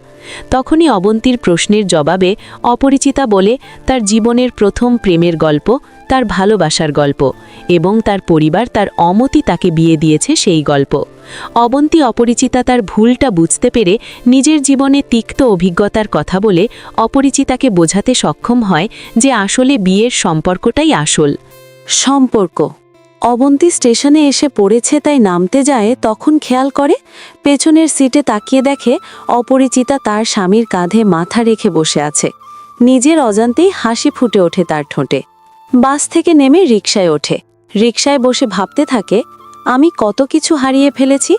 তখনই অবন্তীর প্রশ্নের জবাবে অপরিচিতা বলে তার জীবনের প্রথম প্রেমের গল্প, তার ভালোবাসার গল্প এবং তার পরিবার তার অমতি তাকে বিয়ে দিয়েছে সেই গল্প। অবন্তী অপরিচিতা তার ভুলটা বুঝতে পেরে নিজের জীবনে তিক্ত অভিজ্ঞতার কথা বলে অপরিচিতাকে বোঝাতে সক্ষম হয় যে আসলে বিয়ের সম্পর্কটাই আসল সম্পর্ক। অবন্তী স্টেশনে এসে পড়েছে, তাই নামতে যায়। তখন খেয়াল করে পেছনের সিটে তাকিয়ে দেখে অপরিচিতা তার স্বামীর কাঁধে মাথা রেখে বসে আছে। নিজের অজান্তেই হাসি ফুটে ওঠে তার ঠোঁটে। বাস থেকে নেমে রিকশায় ওঠে। রিকশায় বসে ভাবতে থাকে, আমি কত কিছু হারিয়ে ফেলেছি।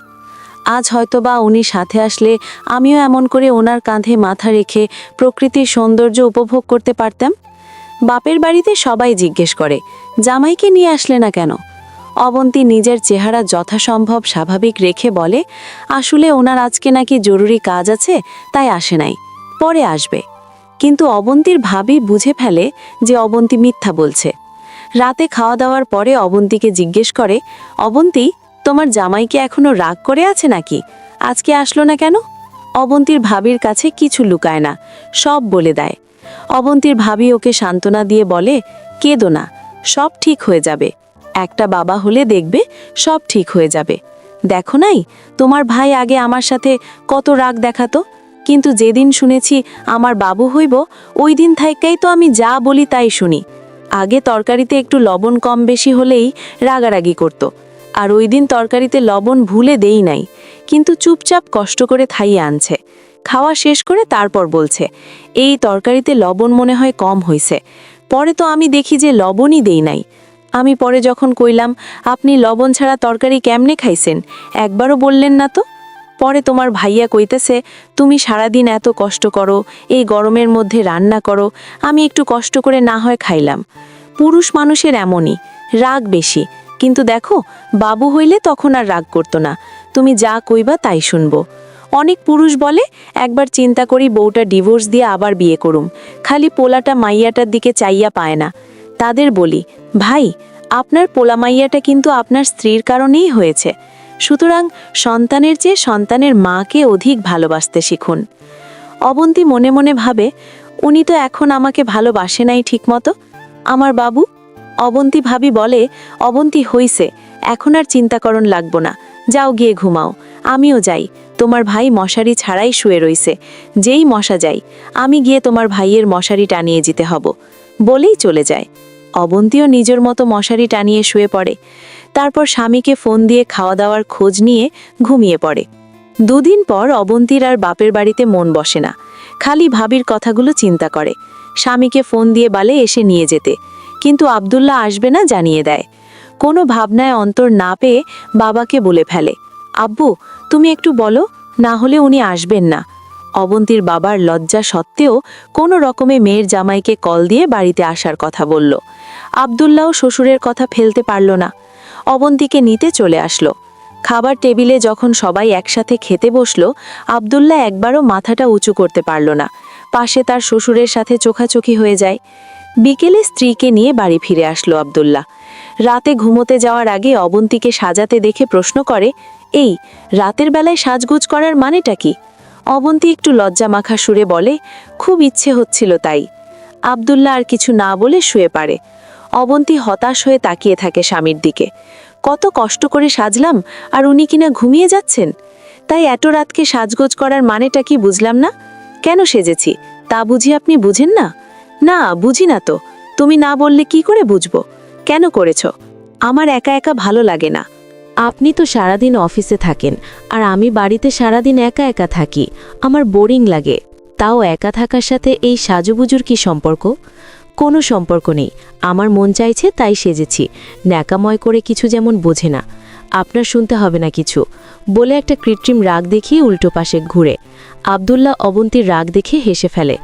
আজ হয়তোবা উনি সাথে আসলে আমিও এমন করে ওনার কাঁধে মাথা রেখে প্রকৃতির সৌন্দর্য উপভোগ করতে পারতাম। বাপের বাড়িতে সবাই জিজ্ঞেস করে, জামাইকে নিয়ে আসলে না কেন? অবন্তী নিজের চেহারা যথাসম্ভব স্বাভাবিক রেখে বলে, আসলে ওনার আজকে নাকি জরুরি কাজ আছে, তাই আসে নাই, পরে আসবে। কিন্তু অবন্তীর ভাবি বুঝে ফেলে যে অবন্তী মিথ্যা বলছে। রাতে খাওয়া দাওয়ার পরে অবন্তীকে জিজ্ঞেস করে, অবন্তী, তোমার জামাইকে এখনো রাগ করে আছে নাকি? আজকে আসলো না কেন? অবন্তীর ভাবির কাছে কিছু লুকায় না, সব বলে দেয়। অবন্তীর ভাবি ওকে সান্ত্বনা দিয়ে বলে, কেঁদো না, সব ঠিক হয়ে যাবে। একটা বাবা হলে দেখবে সব ঠিক হয়ে যাবে। দেখো নাই, তোমার ভাই আগে আমার সাথে কত রাগ দেখাতো, কিন্তু যেদিন শুনেছি আমার বাবু হইব, ওই দিন থাইকাই তো আমি যা বলি তাই শুনি। আগে তরকারিতে একটু লবণ কম বেশি হলেই রাগারাগি করত, আর ওই দিন তরকারিতে লবণ ভুলে দেই নাই, কিন্তু চুপচাপ কষ্ট করে খাইয়ে আনছে। খাওয়া শেষ করে তারপর বলছে, এই তরকারিতে লবণ মনে হয় কম হইছে। পরে তো আমি দেখি যে লবণই দেই নাই। আমি পরে যখন কইলাম, আপনি লবণ ছাড়া তরকারি কেমনে খাইছেন, একবারও বললেন না তো। পরে তোমার ভাইয়া কইতেছে, তুমি সারাদিন এত কষ্ট করো, এই গরমের মধ্যে রান্না করো, আমি একটু কষ্ট করে না হয় খাইলাম। পুরুষ মানুষের এমনই, রাগ বেশি, কিন্তু দেখো বাবু হইলে তখন আর রাগ করতো না, তুমি যা কইবা তাই শুনবো। অনেক পুরুষ বলে, একবার চিন্তা করি বউটা ডিভোর্স দিয়ে আবার বিয়ে করুম, খালি পোলাটা মাইয়াটার দিকে চাইয়া পায় না। তাদের বলি, ভাই, আপনার পোলা মাইয়াটা কিন্তু আপনার স্ত্রীর কারণেই হয়েছে, সুতরাং সন্তানের চেয়ে সন্তানের মাকে অধিক ভালোবাসতে শিখুন। অবন্তী মনে মনে ভাবে, উনি তো এখন আমাকে ভালোবাসে নাই ঠিকমতো, আমার বাবু। অবন্তী ভাবি বলে, অবন্তী হইছে, এখন আর চিন্তা করণ লাগবো না, যাও গিয়ে ঘুমাও, আমিও যাই। তোমার ভাই মশারি ছাড়াই শুয়ে রইছে, যেই মশা যাই, আমি গিয়ে তোমার ভাইয়ের মশারি টানিয়ে যেতে হব, বলেই চলে যায়। অবন্তীও নিজের মতো মশারি টানিয়ে শুয়ে পড়ে। তারপর স্বামীকে ফোন দিয়ে খাওয়া দাওয়ার খোঁজ নিয়ে ঘুমিয়ে পড়ে। দুদিন পর অবন্তীর আর বাপের বাড়িতে মন বসে না, খালি ভাবির কথাগুলো চিন্তা করে। স্বামীকে ফোন দিয়ে বলে এসে নিয়ে যেতে, কিন্তু আব্দুল্লাহ আসবে না জানিয়ে দেয়। কোনো ভাবনায় অন্তর না পেয়ে বাবাকে বলে ফেলে, আব্বু, তুমি একটু বলো, না হলে উনি আসবেন না। অবন্তীর বাবার লজ্জা সত্ত্বেও কোনো রকমে মেয়ের জামাইকে কল দিয়ে বাড়িতে আসার কথা বলল। আব্দুল্লাহ শ্বশুরের কথা ফেলতে পারল না, অবন্তীকে নিতে চলে আসলো। খাবার টেবিলে যখন সবাই একসাথে খেতে বসল, আব্দুল্লাহ একবারও মাথাটা উঁচু করতে পারল না। পাশে তার শ্বশুরের সাথে চোখাচোখি হয়ে যায়। বিকেলে স্ত্রীকে নিয়ে বাড়ি ফিরে আসলো আব্দুল্লাহ। রাতে ঘুমোতে যাওয়ার আগে অবন্তীকে সাজাতে দেখে প্রশ্ন করে, এই রাতের বেলায় সাজগোজ করার মানেটা কি? অবন্তী একটু লজ্জা মাখা সুরে বলে, খুব ইচ্ছে হচ্ছিল তাই। আব্দুল্লাহ আর কিছু না বলে শুয়ে পারে। অবন্তী হতাশ হয়ে তাকিয়ে থাকে স্বামীর দিকে। কত কষ্ট করে সাজলাম, আর উনি কিনা ঘুমিয়ে যাচ্ছেন। তাই এত রাতকে সাজগোজ করার মানেটা কি বুঝলাম না। কেন সেজেছি তা বুঝি আপনি বুঝেন না? না, বুঝি না তো। তুমি না বললে কি করে বুঝবো? কেন করেছ? আমার একা একা ভালো লাগে না। আপনি তো সারাদিন অফিসে থাকেন, আর আমি বাড়িতে সারাদিন একা একা থাকি। আমার বোরিং লাগে। তাও একা থাকার সাথে এই সাজুগুজুর কি সম্পর্ক? কোনো সম্পর্ক নেই। আমার মন চাইছে তাই সেজেছি। ন্যাকাময় করে কিছু যেমন বোঝে না। আপনার শুনতে হবে না কিছু, বলে একটা কৃত্রিম রাগ দেখিয়ে উল্টো পাশে ঘুরে। আব্দুল্লাহ অবন্তীর রাগ দেখে হেসে ফেলে।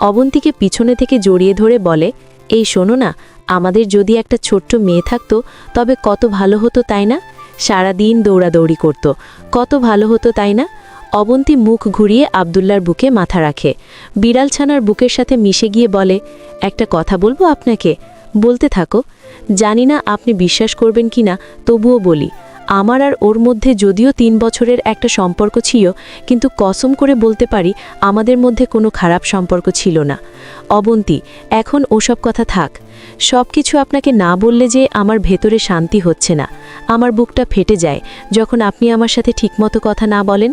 অবন্তীকে পিছনে থেকে জড়িয়ে ধরে বলে, এই শোনো না, আমাদের যদি একটা ছোট্ট মেয়ে থাকতো তবে কত ভালো হতো, তাই না? সারাদিন দৌড়াদৌড়ি করত, কত ভালো হতো, তাই না? অবন্তী মুখ ঘুরিয়ে আব্দুল্লার বুকে মাথা রাখে। বিড়ালছানার বুকের সাথে মিশে গিয়ে বলে, একটা কথা বলবো আপনাকে? বলতে থাকো। জানি না আপনি বিশ্বাস করবেন কিনা, তবুও বলি। আমার আর ওর মধ্যে যদিও 3 বছরের একটা সম্পর্ক ছিল, কিন্তু কসম করে বলতে পারি আমাদের মধ্যে কোনো খারাপ সম্পর্ক ছিল না। অবন্তী, এখন ওসব কথা থাক। সব কিছু আপনাকে না বললে যে আমার ভেতরে শান্তি হচ্ছে না। আমার বুকটা ফেটে যায় যখন আপনি আমার সাথে ঠিকমতো কথা না বলেন।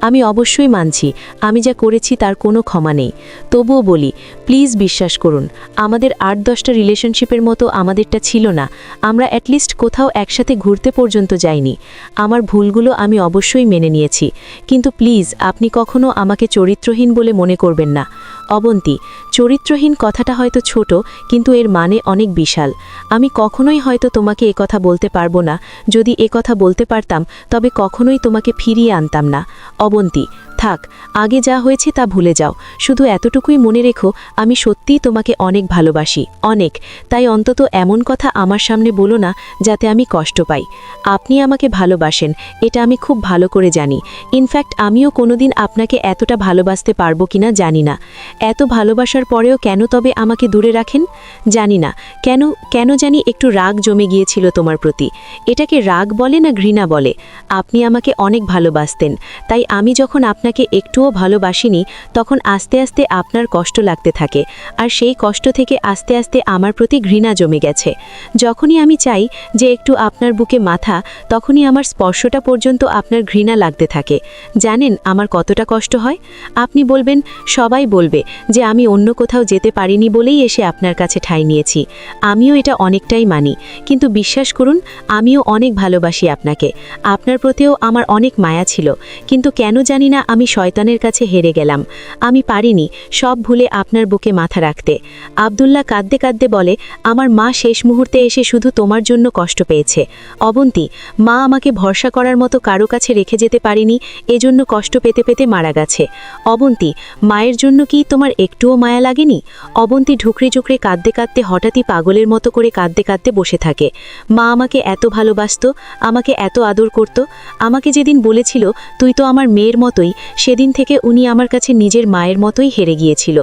আমি অবশ্যই মানছি আমি যা করেছি তার কোনো ক্ষমা নেই। তবুও বলি, প্লিজ বিশ্বাস করুন, আমাদের 8-10টা রিলেশনশিপের মতো আমাদেরটা ছিল না। আমরা অ্যাটলিস্ট কোথাও একসাথে ঘুরতে পর্যন্ত যাইনি। আমার ভুলগুলো আমি অবশ্যই মেনে নিয়েছি, কিন্তু প্লিজ আপনি কখনো আমাকে চরিত্রহীন বলে মনে করবেন না। অবন্তী, চরিত্রহীন কথাটা হয়তো ছোট, কিন্তু এর মানে অনেক বিশাল। আমি কখনোই হয়তো তোমাকে কথা বলতে পারবো না। যদি কথা বলতে পারতাম তবে কখনোই তোমাকে ফিরিয়ে আনতাম না। অবন্তী, থাক, আগে যা হয়েছে তা ভুলে যাও। শুধু এতটুকুই মনে রেখো, আমি সত্যিই তোমাকে অনেক ভালোবাসি, অনেক। তাই অন্তত এমন কথা আমার সামনে বলো না যাতে আমি কষ্ট পাই। আপনি আমাকে ভালোবাসেন, এটা আমি খুব ভালো করে জানি। ইনফ্যাক্ট আমিও কোনোদিন আপনাকে এতটা ভালোবাসতে পারবো কিনা জানি না। এত ভালোবাসার পরেও কেন তবে আমাকে দূরে রাখেন? জানি না কেন জানি একটু রাগ জমে গিয়েছিল তোমার প্রতি। এটাকে রাগ বলে না ঘৃণা বলে? আপনি আমাকে অনেক ভালোবাসতেন, তাই আমি যখন আপনাকে একটুও ভালোবাসিনি তখন আস্তে আস্তে আপনার কষ্ট লাগতে থাকে, আর সেই কষ্ট থেকে আস্তে আস্তে আমার প্রতি ঘৃণা জমে গেছে। যখনই আমি চাই যে একটু আপনার বুকে মাথা, তখনই আমার স্পর্শটা পর্যন্ত আপনার ঘৃণা লাগতে থাকে। জানেন আমার কতটা কষ্ট হয়? আপনি বলবেন, সবাই বলবে যে আমি অন্য কোথাও যেতে পারিনি বলেই এসে আপনার কাছে ঠাঁই নিয়েছি। আমিও এটা অনেকটাই মানি, কিন্তু বিশ্বাস করুন আমিও অনেক ভালোবাসি আপনাকে। আপনার প্রতিও আমার অনেক মায়া ছিল, কিন্তু কেন জানি না আমি শয়তানের কাছে হেরে গেলাম। আমি পারিনি সব ভুলে আপনার বুকে মাথা রাখতে। আব্দুল্লাহ কাঁদতে কাঁদতে বলে, আমার মা শেষ মুহূর্তে এসে শুধু তোমার জন্য কষ্ট পেয়েছে। অবন্তী, মা আমাকে ভরসা করার মতো কারো কাছে রেখে যেতে পারিনি, এজন্য কষ্ট পেতে পেতে মারা গেছে। অবন্তী, মায়ের জন্য কি তোমার একটুও মায়া লাগেনি? অবন্তী ঢুকরে ঝুঁকরে কাঁদতে কাঁদতে হঠাৎই পাগলের মতো করে কাঁদতে কাঁদতে বসে থাকে। মা আমাকে এত ভালোবাসত, আমাকে এত আদর করত। আমাকে যেদিন বলেছিল তুই তো আমার মেয়ের মতোই, সেদিন থেকে উনি আমার কাছে নিজের মায়ের মতোই হেরে গিয়েছিল।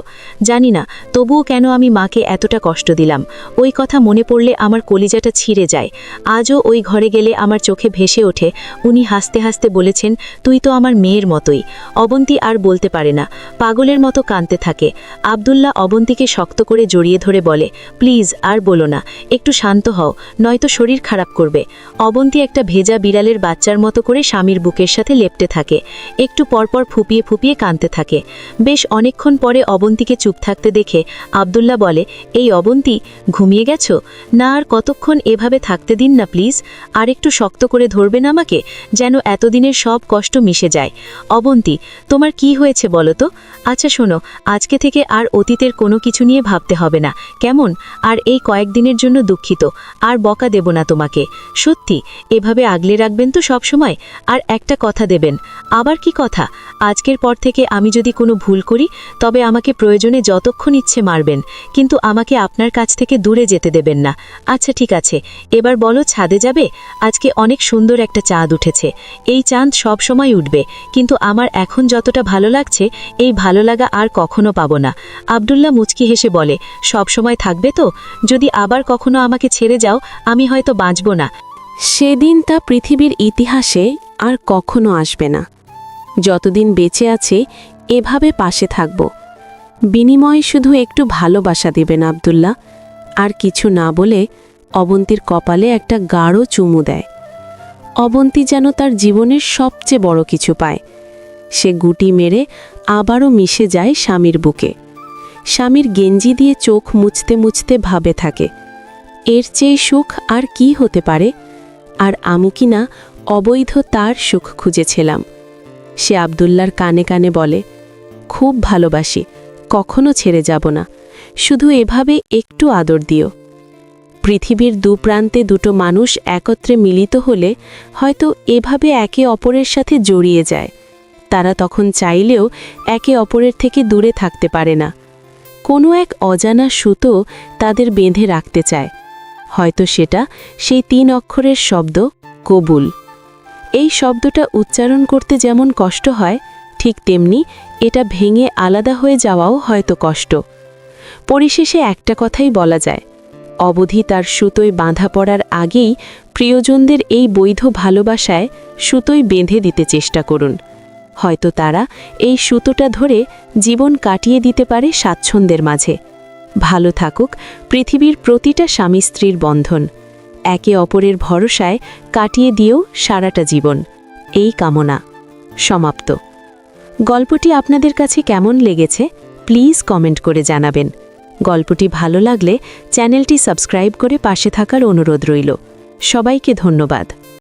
জানি না তবুও কেন আমি মাকে এতটা কষ্ট দিলাম। ওই কথা মনে পড়লে আমার কলিজাটা ছিঁড়ে যায়। আজও ওই ঘরে গেলে আমার চোখে ভেসে ওঠে উনি হাসতে হাসতে বলেছেন, তুই তো আমার মেয়ের মতোই। অবন্তী আর বলতে পারে না, পাগলের মতো কাঁদতে থাকে। আব্দুল্লাহ অবন্তীকে শক্ত করে জড়িয়ে ধরে বলে, প্লিজ আর বলো না, একটু শান্ত হও, নয়তো শরীর খারাপ করবে। অবন্তী একটা ভেজা বিড়ালের বাচ্চার মতো করে স্বামীর বুকের সাথে লেপ্টে থাকে। একটু পরপর ফুপিয়ে ফুপিয়ে কাঁদতে থাকে। বেশ অনেকক্ষণ পরে অবন্তীকে চুপ থাকতে দেখে আব্দুল্লাহ বলে, এই অবন্তী, ঘুমিয়ে গেছো? না, আর কতক্ষণ এভাবে থাকতে দিন না প্লিজ। আর একটু শক্ত করে ধরবেন আমাকে, যেন এতদিনের সব কষ্ট মিশে যায়। অবন্তী, তোমার কি হয়েছে বলো তো? আচ্ছা শোনো, আজকে থেকে আর অতীতের কোনো কিছু নিয়ে ভাবতে হবে না, কেমন? আর এই কয়েকদিনের জন্য দুঃখিত, আর বকা দেব না তোমাকে। সত্যি এভাবে আগলে রাখবেন তো সব সময়? আর একটা কথা দেবেন। আবার কি কথা? আজকের পর থেকে আমি যদি কোনো ভুল করি তবে আমাকে প্রয়োজনে যতক্ষণ ইচ্ছে মারবেন, কিন্তু আমাকে আপনার কাছ থেকে দূরে যেতে দেবেন না। আচ্ছা ঠিক আছে, এবার বলো ছাদে যাবে? আজকে অনেক সুন্দর একটা চাঁদ উঠেছে। এই চাঁদ সব সময় উঠবে, কিন্তু আমার এখন যতটা ভালো লাগছে এই ভালো লাগা আর কখনো পাবো না। আব্দুল্লাহ মুচকি হেসে বলে, সব সময় থাকবে তো? যদি আবার কখনো আমাকে ছেড়ে যাও আমি হয়তো বাঁচব না। সেদিন তা পৃথিবীর ইতিহাসে আর কখনো আসবে না। যতদিন বেঁচে আছে এভাবে পাশে থাকব। বিনিময়ে শুধু একটু ভালোবাসা দেবেন আব্দুল্লাহ। আর কিছু না বলে অবন্তীর কপালে একটা গাঢ় চুমু দেয়। অবন্তী যেন তার জীবনের সবচেয়ে বড় কিছু পায়। সে গুটি মেরে আবারও মিশে যায় স্বামীর বুকে। স্বামীর গেঞ্জি দিয়ে চোখ মুছতে মুছতে ভাবে থাকে, এর চেয়ে সুখ আর কি হতে পারে? আর আমি কি না অবৈধ তার সুখ খুঁজেছিলাম। সে আব্দুল্লার কানে কানে বলে, খুব ভালোবাসি, কখনো ছেড়ে যাব না, শুধু এভাবে একটু আদর দিও। পৃথিবীর দুপ্রান্তে দুটো মানুষ একত্রে মিলিত হলে হয়তো এভাবে একে অপরের সাথে জড়িয়ে যায়। তারা তখন চাইলেও একে অপরের থেকে দূরে থাকতে পারে না। কোনো এক অজানা সুতো তাদের বেঁধে রাখতে চায়। হয়তো সেটা সেই 3 অক্ষরের শব্দ কবুল। এই শব্দটা উচ্চারণ করতে যেমন কষ্ট হয়, ঠিক তেমনি এটা ভেঙে আলাদা হয়ে যাওয়াও হয়তো কষ্ট। পরিশেষে একটা কথাই বলা যায়, অবধি তার সুতোয় বাঁধা পড়ার আগেই প্রিয়জনদের এই বৈধ ভালোবাসায় সুতোয় বেঁধে দিতে চেষ্টা করুন। হয়তো তারা এই সুতোটা ধরে জীবন কাটিয়ে দিতে পারে স্বাচ্ছন্দ্যের মাঝে। ভালো থাকুক পৃথিবীর প্রতিটা স্বামী স্ত্রীর বন্ধন। একে অপরের ভরসায় কাটিয়ে দিয়েও সারাটা জীবন, এই কামনা। সমাপ্ত। গল্পটি আপনাদের কাছে কেমন লেগেছে প্লিজ কমেন্ট করে জানাবেন। গল্পটি ভালো লাগলে চ্যানেলটি সাবস্ক্রাইব করে পাশে থাকার অনুরোধ রইল। সবাইকে ধন্যবাদ।